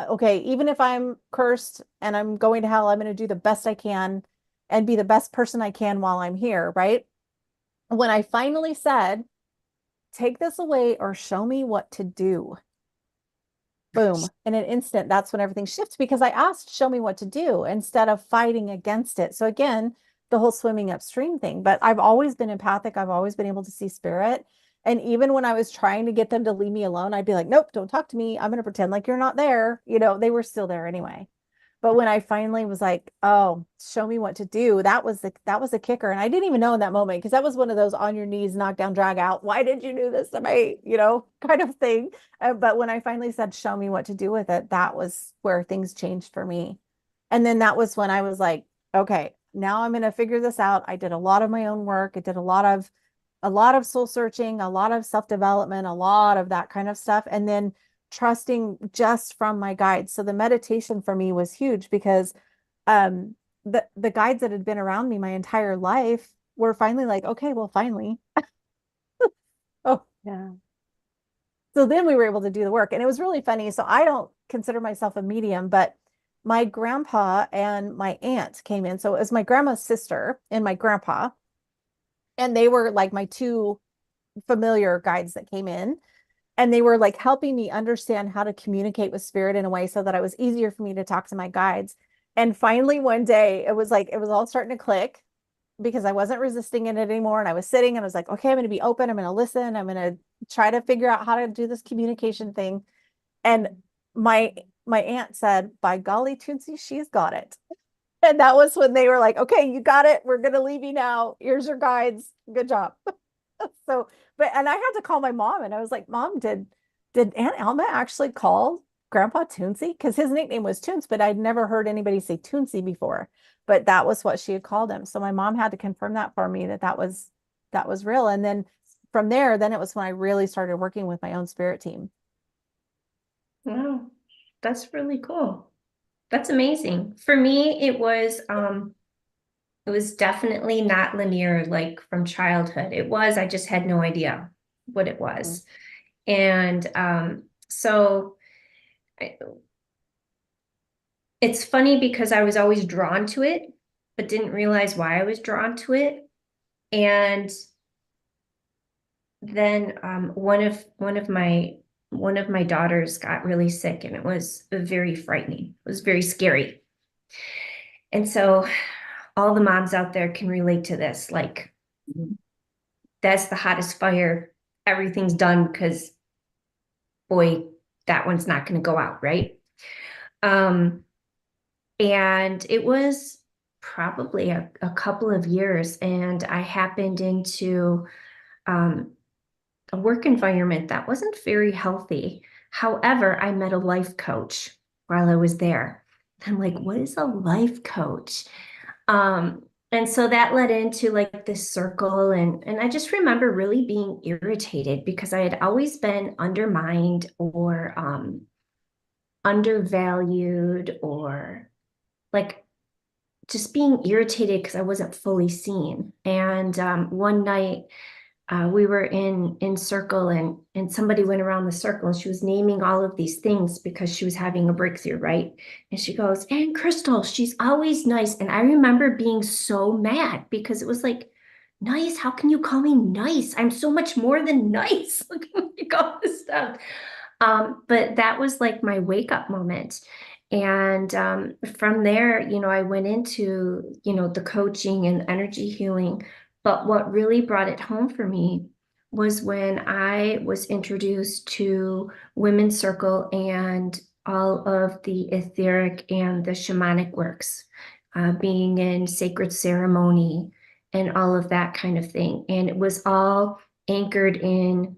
okay, even if I'm cursed and I'm going to hell, I'm going to do the best I can and be the best person I can while I'm here, right? when I finally said, take this away or show me what to do. Boom. In an instant, that's when everything shifts, because I asked, show me what to do instead of fighting against it. So again, the whole swimming upstream thing, but I've always been empathic. I've always been able to see spirit. And even when I was trying to get them to leave me alone, I'd be like, nope, don't talk to me. I'm going to pretend like you're not there. You know, they were still there anyway. But when I finally was like, oh, show me what to do, that was the kicker. And I didn't even know in that moment, because that was one of those on your knees, knock down, drag out. Why did you do this to me? You know, kind of thing. But when I finally said, show me what to do with it, that was where things changed for me. And then that was when I was like, okay, now I'm going to figure this out. I did a lot of my own work. I did a lot of soul searching, a lot of self-development, a lot of that kind of stuff. And then trusting just from my guides. So the meditation for me was huge, because the guides that had been around me my entire life were finally like, okay, well, finally. Oh, Yeah. so then we were able to do the work, and it was really funny. So I don't consider myself a medium, but my grandpa and my aunt came in. So it was my grandma's sister and my grandpa, and they were like my two familiar guides that came in. And they were like helping me understand how to communicate with spirit in a way so that it was easier for me to talk to my guides. And finally, one day, it was like, it was all starting to click, because I wasn't resisting it anymore. And I was sitting and I was like, okay, I'm going to be open. I'm going to listen. I'm going to try to figure out how to do this communication thing. And my aunt said, by golly, Tootsie, she's got it. And that was when they were like, okay, you got it. We're going to leave you now. Here's your guides. Good job. So, and I had to call my mom, and I was like, Mom, did Aunt Alma actually call Grandpa Tootsie? Because his nickname was Toons, but I'd never heard anybody say Tootsie before. But that was what she had called him. So my mom had to confirm that for me, that was real. And then from there, then it was when I really started working with my own spirit team. Wow, that's really cool. That's amazing. For me, it was definitely not linear, like from childhood. I just had no idea what it was. And so it's funny, because I was always drawn to it, but didn't realize why I was drawn to it. And then one of my daughters got really sick, and it was very frightening. It was very scary. And so all the moms out there can relate to this. Like, that's the hottest fire. Everything's done, because boy, that one's not going to go out, right? And it was probably a couple of years, and I happened into a work environment that wasn't very healthy. However, I met a life coach while I was there. I'm like, what is a life coach? And so that led into like this circle. And I just remember really being irritated, because I had always been undermined or undervalued, or like just being irritated because I wasn't fully seen. And one night we were in circle, and somebody went around the circle, and she was naming all of these things because she was having a breakthrough, right? And she goes, and Crystal, she's always nice. And I remember being so mad, because it was like, nice? How can you call me nice? I'm so much more than nice. Look at all this stuff. But that was like my wake up moment. And from there, I went into, the coaching and energy healing. But what really brought it home for me was when I was introduced to Women's Circle and all of the etheric and the shamanic works, being in sacred ceremony and all of that kind of thing. And it was all anchored in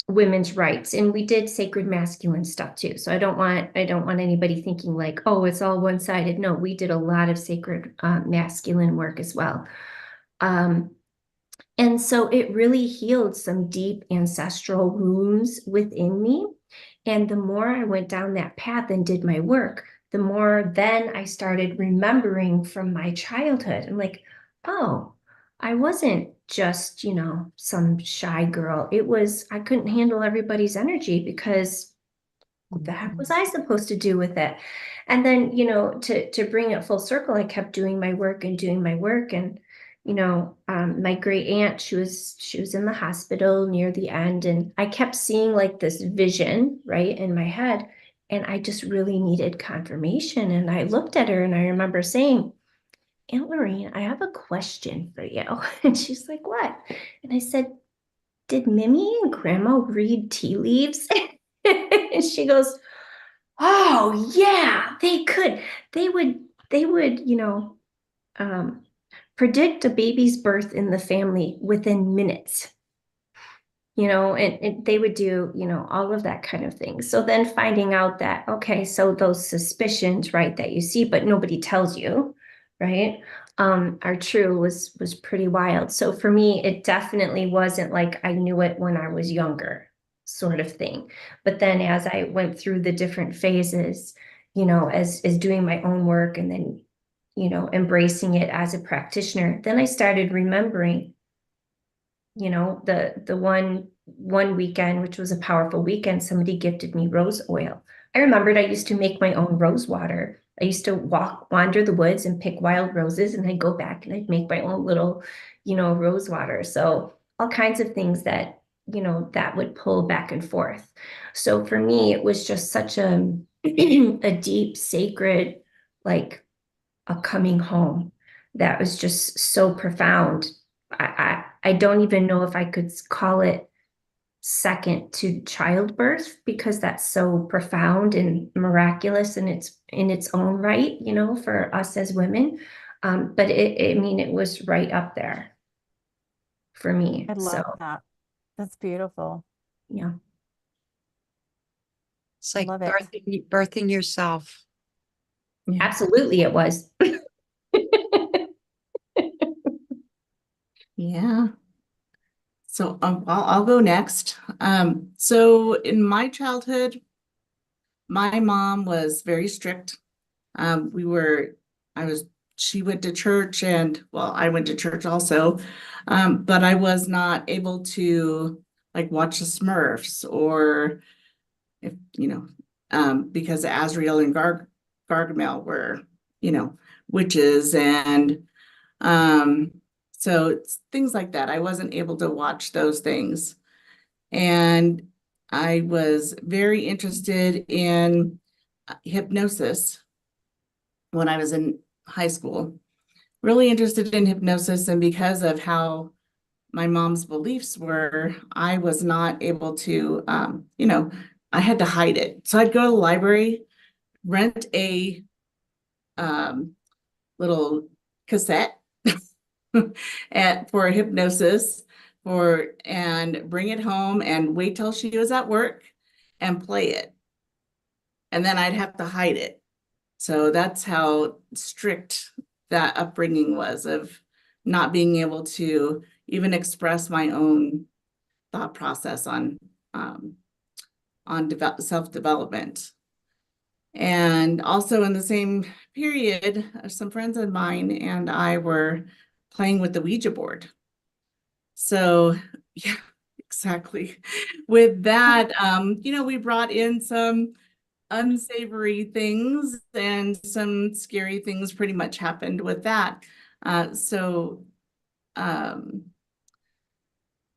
women's rights. And we did sacred masculine stuff too. So I don't want anybody thinking like, oh, it's all one-sided. No, we did a lot of sacred masculine work as well. And so it really healed some deep ancestral wounds within me. And the more I went down that path and did my work, the more then I started remembering from my childhood. I'm like, oh, I wasn't just, some shy girl. It was, I couldn't handle everybody's energy, because what the heck was I supposed to do with it? And then, to bring it full circle, I kept doing my work and doing my work. And my great aunt, she was in the hospital near the end, and I kept seeing like this vision, right, in my head, and I just really needed confirmation. And I looked at her and I remember saying, Aunt Lorraine, I have a question for you. And she's like, what? And I said, did Mimi and Grandma read tea leaves? And she goes, oh yeah, they could. They would, predict a baby's birth in the family within minutes. And they would do, all of that kind of thing. So then finding out that, okay, so those suspicions, right, that you see, but nobody tells you, right, are true was pretty wild. So for me, it definitely wasn't like I knew it when I was younger, sort of thing. But then as I went through the different phases, as doing my own work and then, embracing it as a practitioner, then I started remembering, the one weekend, which was a powerful weekend, somebody gifted me rose oil. I remembered I used to make my own rose water. I used to wander the woods and pick wild roses, and I'd go back and I'd make my own little, rose water. So all kinds of things that, that would pull back and forth. So for me, it was just such a deep, sacred, like a coming home that was just so profound. I don't even know if I could call it second to childbirth, because that's so profound and miraculous and it's in its own right, for us as women. But it was right up there for me. I love that. That's beautiful. Yeah. It's like Love it. birthing yourself. Absolutely, it was. Yeah. So I'll go next. So in my childhood, my mom was very strict. She went to church and, well, I went to church also. But I was not able to like watch the Smurfs or if, because Azrael and Gargamel were, witches and, so it's things like that. I wasn't able to watch those things. And I was very interested in hypnosis when I was in high school. Really interested in hypnosis. And because of how my mom's beliefs were, I was not able to, I had to hide it. So I'd go to the library, rent a little cassette for hypnosis and bring it home and wait till she was at work and play it. And then I'd have to hide it. So that's how strict that upbringing was, of not being able to even express my own thought process on self-development. And also in the same period, some friends of mine and I were playing with the Ouija board. So yeah, exactly. With that, we brought in some unsavory things and some scary things pretty much happened with that.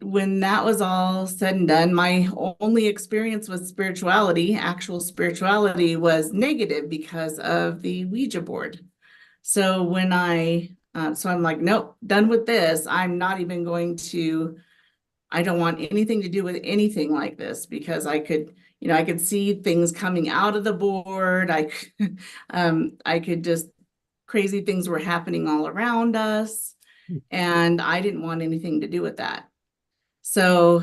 When that was all said and done, my only experience with actual spirituality, was negative because of the Ouija board. So when so I'm like, nope, done with this. I'm not even going to, I don't want anything to do with anything like this, because I could see things coming out of the board. I could just, crazy things were happening all around us. And I didn't want anything to do with that. So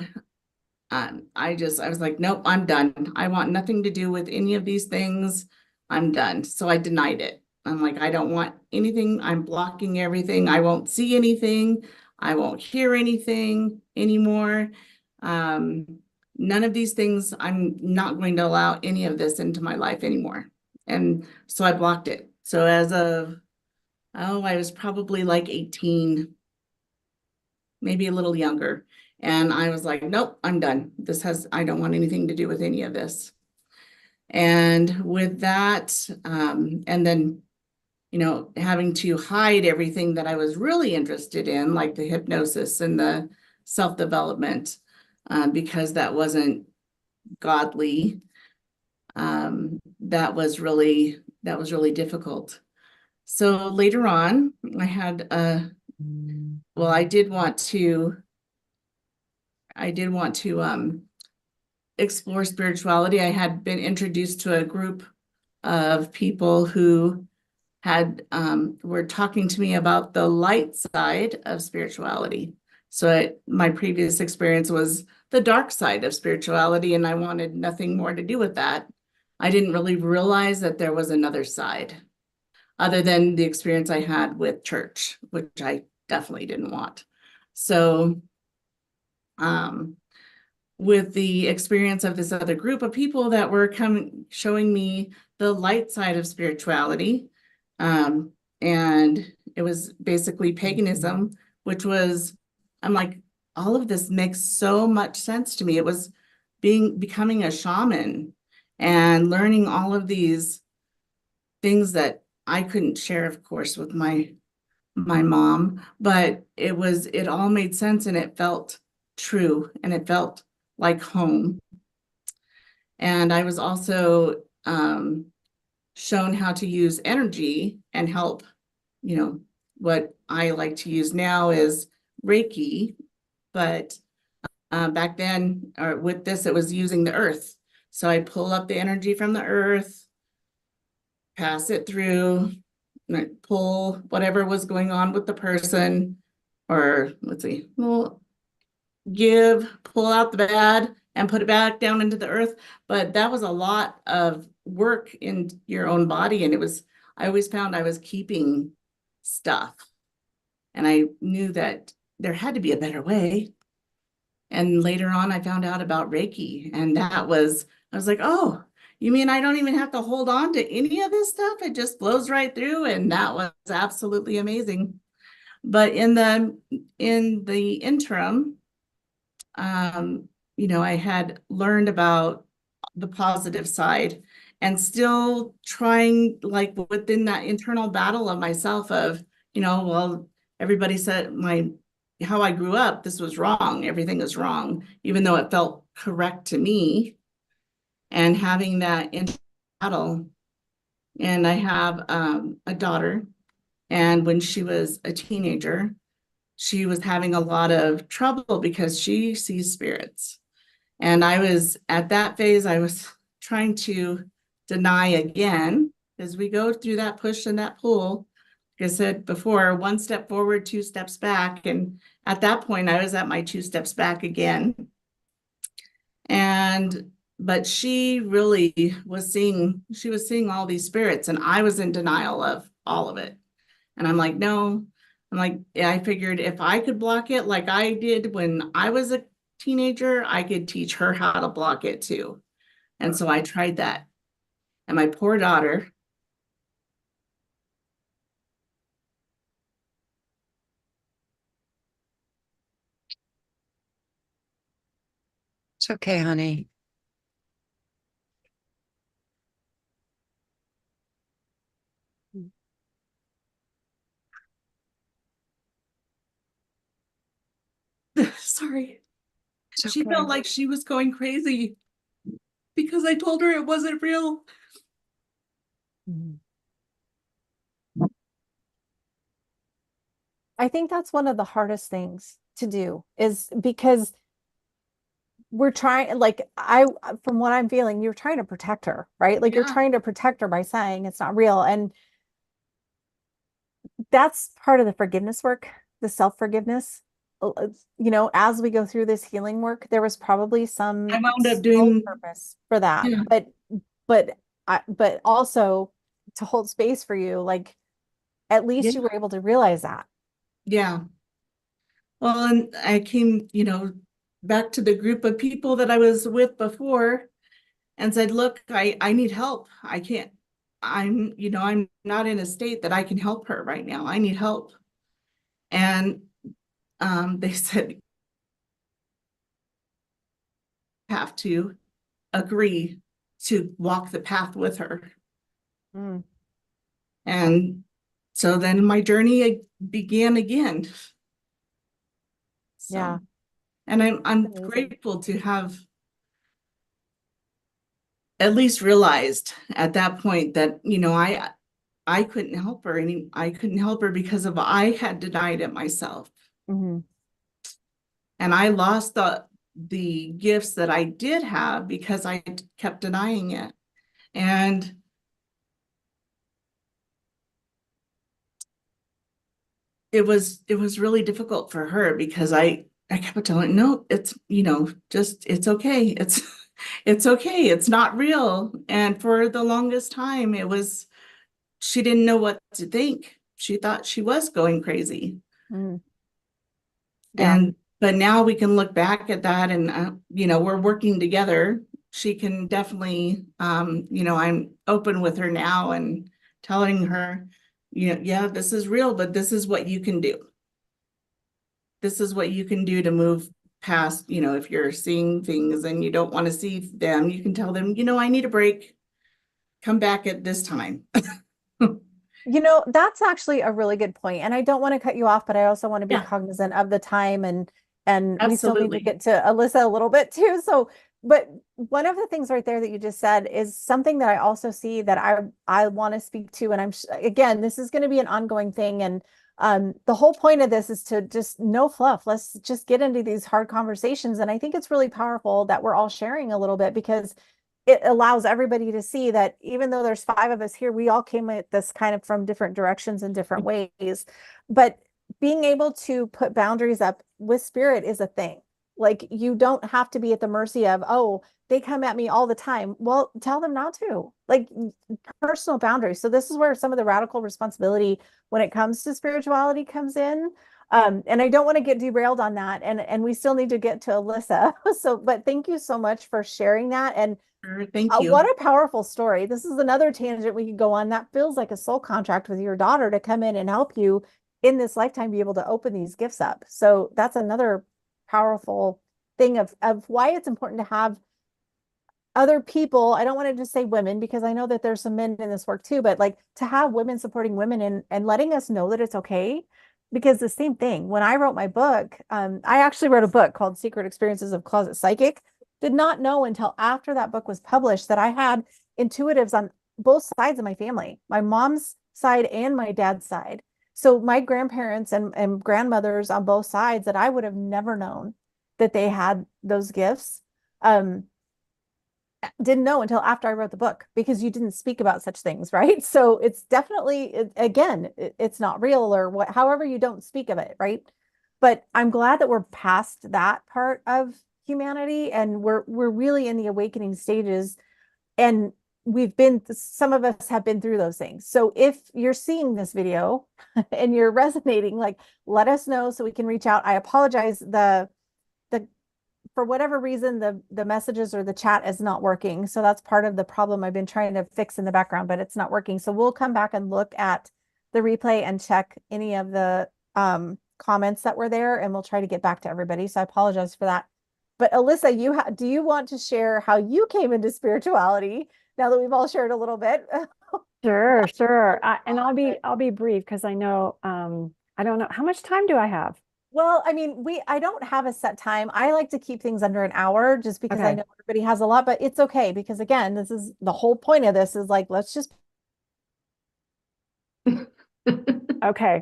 I was like, nope, I'm done. I want nothing to do with any of these things. I'm done. So I denied it. I'm like, I don't want anything. I'm blocking everything. I won't see anything. I won't hear anything anymore. None of these things, I'm not going to allow any of this into my life anymore. And so I blocked it. So as of, I was probably like 18, maybe a little younger. And I was like, nope, I'm done. I don't want anything to do with any of this. And with that, and then, having to hide everything that I was really interested in, like the hypnosis and the self-development, because that wasn't godly. That was really difficult. So later on, I had I did want to explore spirituality. I had been introduced to a group of people who were talking to me about the light side of spirituality. So my previous experience was the dark side of spirituality, and I wanted nothing more to do with that. I didn't really realize that there was another side other than the experience I had with church, which I definitely didn't want. So with the experience of this other group of people that were showing me the light side of spirituality, and it was basically paganism, which was, I'm like, all of this makes so much sense to me. It was becoming a shaman and learning all of these things that I couldn't share, of course, with my mom, but it all made sense, and it felt true, and it felt like home. And I was also shown how to use energy and help. What I like to use now is Reiki, but back then, or with this, it was using the earth. So I pull up the energy from the earth, pass it through, pull whatever was going on with the person, or let's see, pull out the bad and put it back down into the earth. But that was a lot of work in your own body. And I always found I was keeping stuff. And I knew that there had to be a better way. And later on, I found out about Reiki. And I was like, oh, you mean I don't even have to hold on to any of this stuff? It just flows right through. And that was absolutely amazing. But in the interim, I had learned about the positive side, and still trying, like, within that internal battle of myself of, well, everybody said how I grew up, this was wrong. Everything is wrong, even though it felt correct to me. And having that internal battle. And I have a daughter, and when she was a teenager, she was having a lot of trouble because she sees spirits. And I was at that phase, I was trying to deny again, as we go through that push and that pull. Like I said before, 1 step forward, 2 steps back. And at that point, I was at my 2 steps back again. But she really was seeing all these spirits, and I was in denial of all of it. And I'm like, no. I'm like, yeah, I figured if I could block it like I did when I was a teenager, I could teach her how to block it too. And so I tried that. And my poor daughter. It's okay, honey. Sorry. It's She okay. felt like she was going crazy because I told her it wasn't real. I think that's one of the hardest things to do, is because we're trying, like, from what I'm feeling, you're trying to protect her, right? Like, you're Yeah. trying to protect her by saying it's not real. And that's part of the forgiveness work, the self-forgiveness. As we go through this healing work, there was probably some I wound up sole doing. purpose for that. Yeah. But also to hold space for you, like, at least Yeah. you were able to realize that. Yeah. Well, and I came, back to the group of people that I was with before and said, look, I need help. I can't, I'm not in a state that I can help her right now. I need help. And they said, have to agree to walk the path with her. Mm. And so then my journey began again. So, Yeah. and I'm Amazing. grateful to have at least realized at that point that, you know, I couldn't help her, and I couldn't help her because of I had denied it myself. Mm-hmm. And I lost the gifts that I did have because I kept denying it. And it was really difficult for her because I kept telling, no, it's, you know, just, it's okay. It's okay. It's not real. And for the longest time, she didn't know what to think. She thought she was going crazy. Mm. Yeah. But now we can look back at that, and you know, we're working together. She can definitely, you know, I'm open with her now and telling her, you know, yeah, this is real, but this is what you can do. This is what you can do to move past, you know, if you're seeing things and you don't want to see them, you can tell them, you know, I need a break. Come back at this time. You know, that's actually a really good point. And I don't want to cut you off, but I also want to be Yeah. cognizant of the time, and we still need to Absolutely. get to Alyssa a little bit too. So, but one of the things right there that you just said is something that I also see that I want to speak to. And again, this is going to be an ongoing thing. And the whole point of this is to just no fluff. Let's just get into these hard conversations. And I think it's really powerful that we're all sharing a little bit, because it allows everybody to see that even though there's 5 of us here, we all came at this kind of from different directions and different ways. But being able to put boundaries up with spirit is a thing. Like, you don't have to be at the mercy of, oh, they come at me all the time. Well, tell them not to. Like, personal boundaries. So this is where some of the radical responsibility when it comes to spirituality comes in. And I don't want to get derailed on that. And we still need to get to Alyssa. So, but thank you so much for sharing that. And Thank you. what a powerful story. This is another tangent we could go on. That feels like a soul contract with your daughter to come in and help you in this lifetime be able to open these gifts up. So that's another powerful thing of why it's important to have other people. I don't want to just say women, because I know that there's some men in this work too, but like to have women supporting women and letting us know that it's okay. Because the same thing, when I wrote my book, I actually wrote a book called Secret Experiences of Closet Psychic. Did not know until after that book was published that I had intuitives on both sides of my family, my mom's side and my dad's side. So my grandparents and grandmothers on both sides, that I would have never known that they had those gifts. Didn't know until after I wrote the book, because you didn't speak about such things, right? So it's definitely, again, it's not real, or what, however you don't speak of it, right? But I'm glad that we're past that part of humanity, and we're really in the awakening stages, and some of us have been through those things. So if you're seeing this video and you're resonating, like, let us know so we can reach out. I apologize, for whatever reason the messages or the chat is not working, so that's part of the problem I've been trying to fix in the background, but it's not working. So we'll come back and look at the replay and check any of the comments that were there, and we'll try to get back to everybody. So I apologize for that. But Alyssa, do you want to share how you came into spirituality now that we've all shared a little bit? Sure. And I'll be brief, because I know I don't know, how much time do I have? Well, I mean, I don't have a set time. I like to keep things under an hour, just because I know everybody has a lot, but it's okay, because again, this is the whole point of this, is like, let's just. Okay.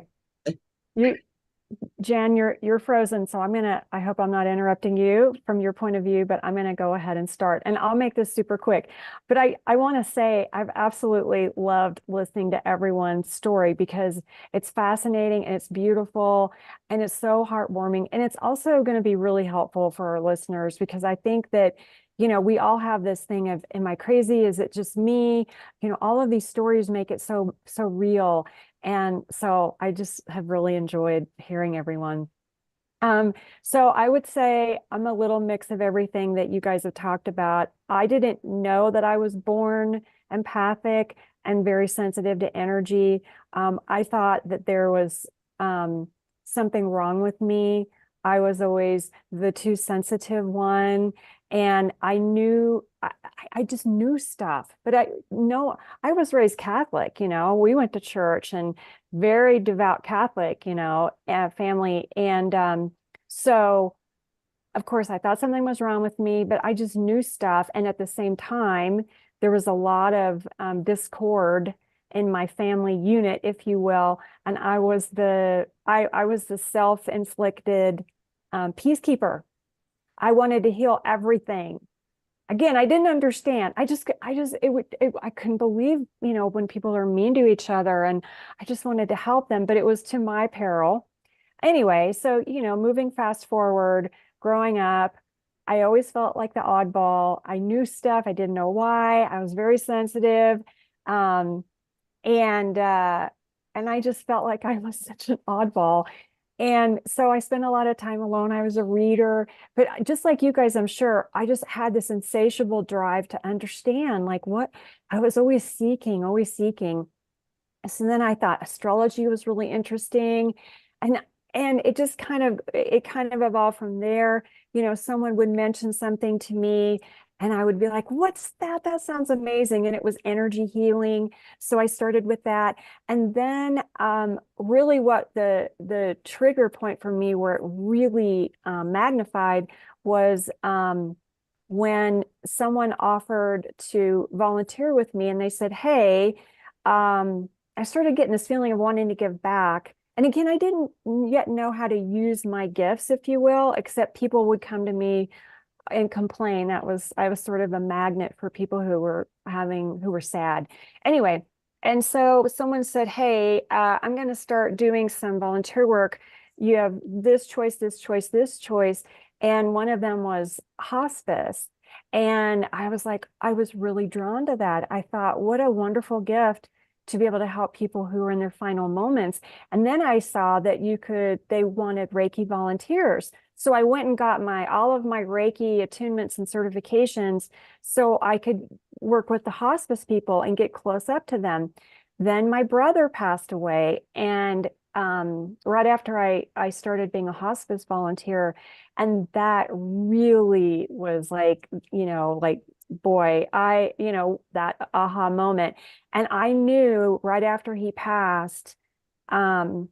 Jan, you're frozen, so I hope I'm not interrupting you from your point of view, but I'm gonna go ahead and start, and I'll make this super quick. But I want to say I've absolutely loved listening to everyone's story, because it's fascinating and it's beautiful and it's so heartwarming, and it's also going to be really helpful for our listeners, because I think that, you know, we all have this thing of, am I crazy? Is it just me? You know, all of these stories make it so real. And so I just have really enjoyed hearing everyone. So I would say I'm a little mix of everything that you guys have talked about. I didn't know that I was born empathic and very sensitive to energy. I thought that there was something wrong with me. I was always the too sensitive one. And I just knew stuff, but I was raised Catholic, you know, we went to church, and very devout Catholic, family. And so of course I thought something was wrong with me, but I just knew stuff. And at the same time, there was a lot of discord in my family unit, if you will. And I was the self-inflicted peacekeeper. I wanted to heal everything. Again, I didn't understand. I couldn't believe, when people are mean to each other, and I just wanted to help them, but it was to my peril. Anyway, so, moving fast forward, growing up, I always felt like the oddball. I knew stuff. I didn't know why. I was very sensitive. And I just felt like I was such an oddball. And so I spent a lot of time alone. I was a reader, but just like you guys, I'm sure, I just had this insatiable drive to understand, like, what I was always seeking, always seeking. So then I thought astrology was really interesting. And it just kind of evolved from there. Someone would mention something to me and I would be like, what's that? That sounds amazing. And it was energy healing. So I started with that. And then really what the trigger point for me, where it really magnified, was when someone offered to volunteer with me, and they said, hey, I started getting this feeling of wanting to give back. And again, I didn't yet know how to use my gifts, if you will, except people would come to me and complain. I was sort of a magnet for people who were sad. Anyway, and so someone said, hey, I'm going to start doing some volunteer work. You have this choice, this choice, this choice. And one of them was hospice. And I was really drawn to that. I thought, what a wonderful gift to be able to help people who are in their final moments. And then I saw that they wanted Reiki volunteers. So I went and got all of my Reiki attunements and certifications so I could work with the hospice people and get close up to them. Then my brother passed away, and right after I started being a hospice volunteer, and that really was boy, that aha moment. And I knew right after he passed, I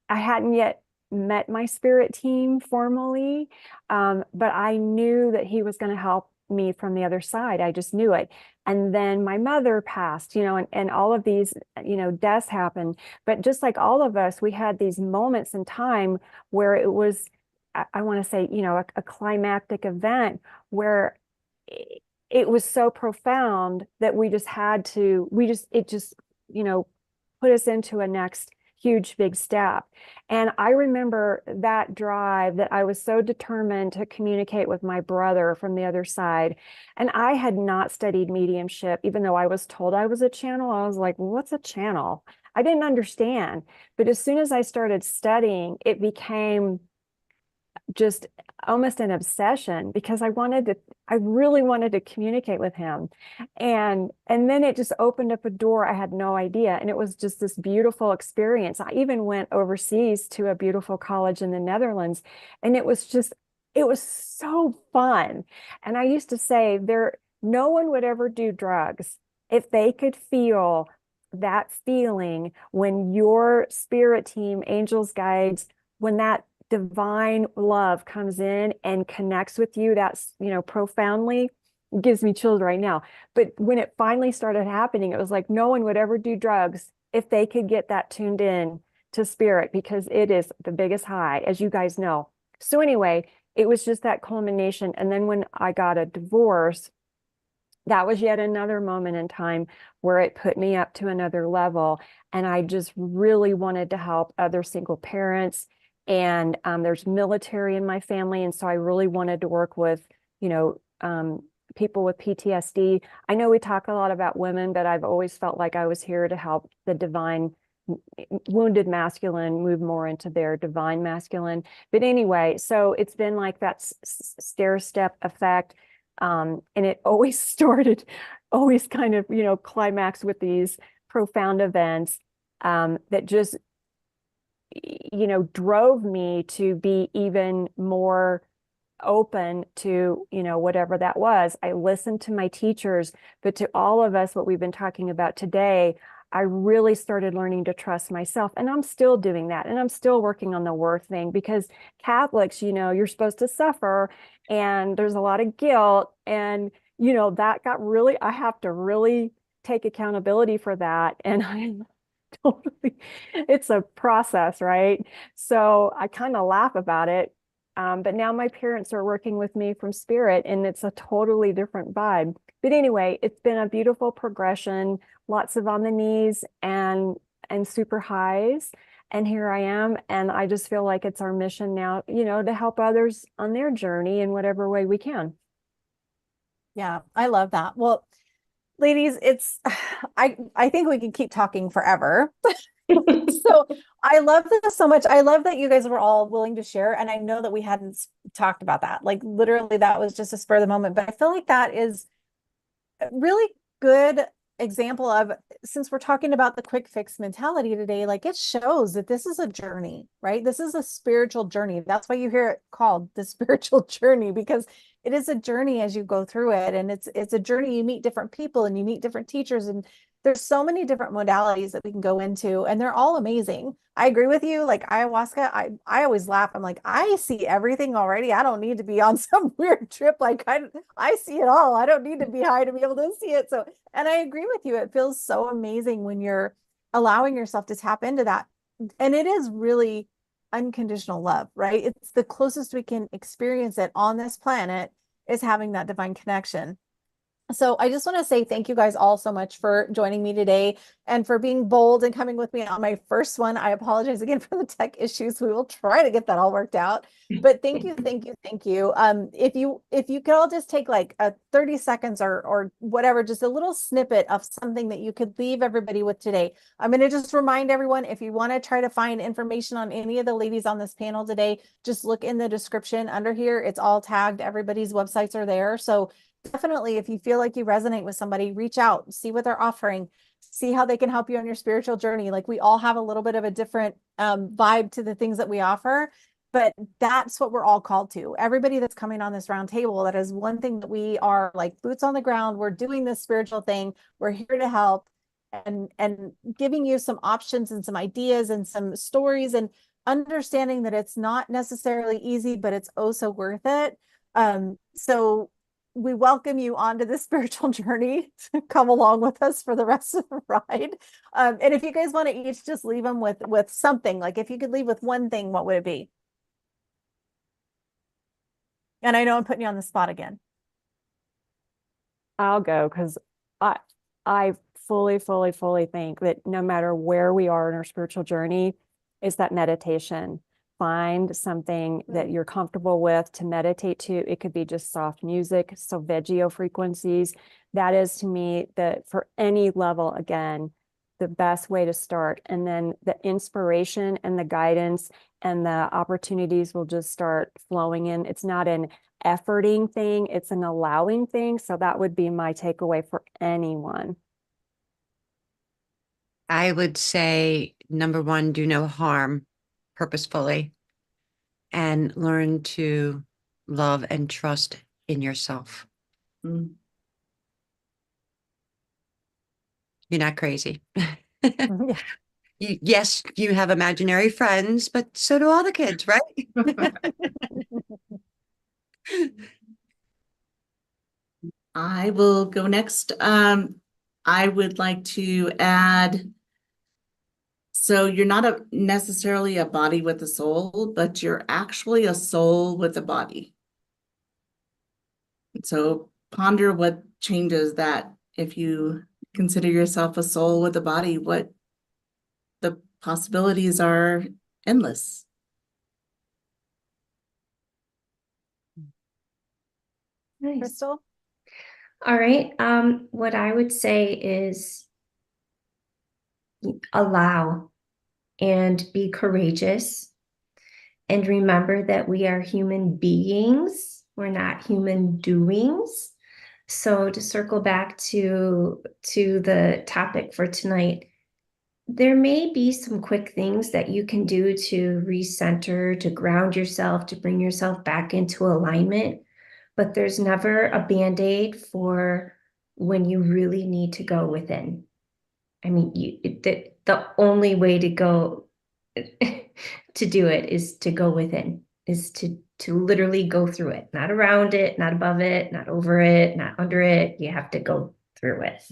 hadn't yet met my spirit team formally, but I knew that he was going to help me from the other side. I just knew it. And then my mother passed, and all of these, deaths happened. But just like all of us, we had these moments in time where it was, I want to say, a climactic event where it was so profound that it just put us into a next huge big step. And I remember that drive, that I was so determined to communicate with my brother from the other side. And I had not studied mediumship, even though I was told I was a channel. I was like, well, what's a channel? I didn't understand. But as soon as I started studying, it became just almost an obsession, because I really wanted to communicate with him. And then it just opened up a door I had no idea. And it was just this beautiful experience. I even went overseas to a beautiful college in the Netherlands, and it was so fun. And I used to say no one would ever do drugs if they could feel that feeling when your spirit team, angels, guides, when that divine love comes in and connects with you, that's, profoundly. It gives me chills right now. But when it finally started happening, it was like no one would ever do drugs if they could get that tuned in to spirit, because it is the biggest high, as you guys know. So anyway, it was just that culmination. And then when I got a divorce, that was yet another moment in time where it put me up to another level. And I just really wanted to help other single parents. And there's military in my family. And so I really wanted to work with, people with PTSD. I know we talk a lot about women, but I've always felt like I was here to help the divine wounded masculine move more into their divine masculine. But anyway, so it's been like that stair-step effect. And it always kind of, climax with these profound events that just drove me to be even more open to, whatever that was. I listened to my teachers, but to all of us, what we've been talking about today, I really started learning to trust myself. And I'm still doing that. And I'm still working on the worth thing, because Catholics, you know, you're supposed to suffer and there's a lot of guilt. And, you know, that got really, I have to really take accountability for that. And I'm totally, it's a process, right? So I kind of laugh about it. But now my parents are working with me from spirit, and it's a totally different vibe. But anyway, it's been a beautiful progression, lots of on the knees and super highs. And here I am. And I just feel like it's our mission now, you know, to help others on their journey in whatever way we can. Yeah, I love that. Well, ladies, it's I think we could keep talking forever. So I love this so much. I love that you guys were all willing to share. And I know that we hadn't talked about that. Like literally that was just a spur of the moment. But I feel like that is a really good example of, since we're talking about the quick fix mentality today, like it shows that this is a journey, right? This is a spiritual journey. That's why you hear it called the spiritual journey, because it is a journey as you go through it. And it's a journey. You meet different people and you meet different teachers, and there's so many different modalities that we can go into, and they're all amazing. I agree with you. Like ayahuasca, I always laugh. I'm like, I see everything already. I don't need to be on some weird trip. Like I see it all. I don't need to be high to be able to see it. So, and I agree with you. It feels so amazing when you're allowing yourself to tap into that. And it is really unconditional love, right? It's the closest we can experience it on this planet, is having that divine connection. So I just want to say thank you guys all so much for joining me today and for being bold and coming with me on my first one. I apologize again for the tech issues. We will try to get that all worked out. But thank you, thank you, thank you. If you could all just take like a 30 seconds or whatever, just a little snippet of something that you could leave everybody with today. I'm going to just remind everyone, if you want to try to find information on any of the ladies on this panel today, just look in the description under here. It's all tagged. Everybody's websites are there. So definitely, if you feel like you resonate with somebody, reach out, see what they're offering, see how they can help you on your spiritual journey. Like we all have a little bit of a different vibe to the things that we offer, but that's what we're all called to. Everybody that's coming on this round table, that is one thing that we are, like boots on the ground. We're doing this spiritual thing. We're here to help and giving you some options and some ideas and some stories, and understanding that it's not necessarily easy, but it's oh so worth it. So we welcome you onto the spiritual journey to come along with us for the rest of the ride. And if you guys want to each just leave them with something, like if you could leave with one thing, what would it be? And I know I'm putting you on the spot again. I'll go, because I fully think that no matter where we are in our spiritual journey, is that meditation. Find something that you're comfortable with to meditate to. It could be just soft music, 𝗁𝗍𝗪𝗶 frequencies. That is, to me, for any level, again, the best way to start. And then the inspiration and the guidance and the opportunities will just start flowing in. It's not an efforting thing, it's an allowing thing. So that would be my takeaway for anyone. I would say, number one, do no harm purposefully, and learn to love and trust in yourself. Mm. You're not crazy. Yes, you have imaginary friends, but so do all the kids, right? I will go next. I would like to add, so you're not necessarily a body with a soul, but you're actually a soul with a body. So ponder what changes that if you consider yourself a soul with a body, what the possibilities are endless. Nice. Crystal? All right. What I would say is allow and be courageous, and remember that we are human beings. We're not human doings. So to circle back to the topic for tonight, there may be some quick things that you can do to recenter, to ground yourself, to bring yourself back into alignment, but there's never a Band-Aid for when you really need to go within I mean, the only way to go to do it is to go within, is to literally go through it, not around it, not above it, not over it, not under it. You have to go through it.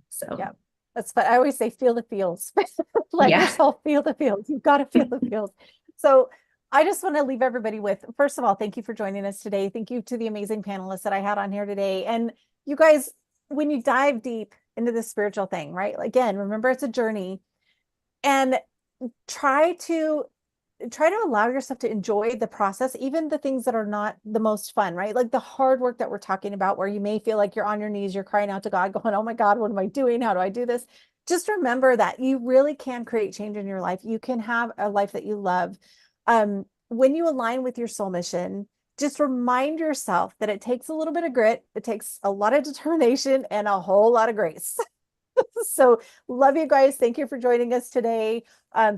So yeah, that's what I always say, feel the feels. Let Yeah. yourself feel the feels. You've got to feel the feels. So I just want to leave everybody with, first of all, thank you for joining us today. Thank you to the amazing panelists that I had on here today. And you guys, when you dive deep into this spiritual thing, right? Again, remember, it's a journey, and try to allow yourself to enjoy the process, even the things that are not the most fun, right? Like the hard work that we're talking about, where you may feel like you're on your knees, you're crying out to God, going, oh my God, what am I doing? How do I do this? Just remember that you really can create change in your life. You can have a life that you love. When you align with your soul mission, just remind yourself that it takes a little bit of grit, it takes a lot of determination, and a whole lot of grace. So love you guys. Thank you for joining us today.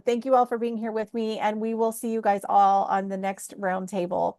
Thank you all for being here with me, and we will see you guys all on the next roundtable.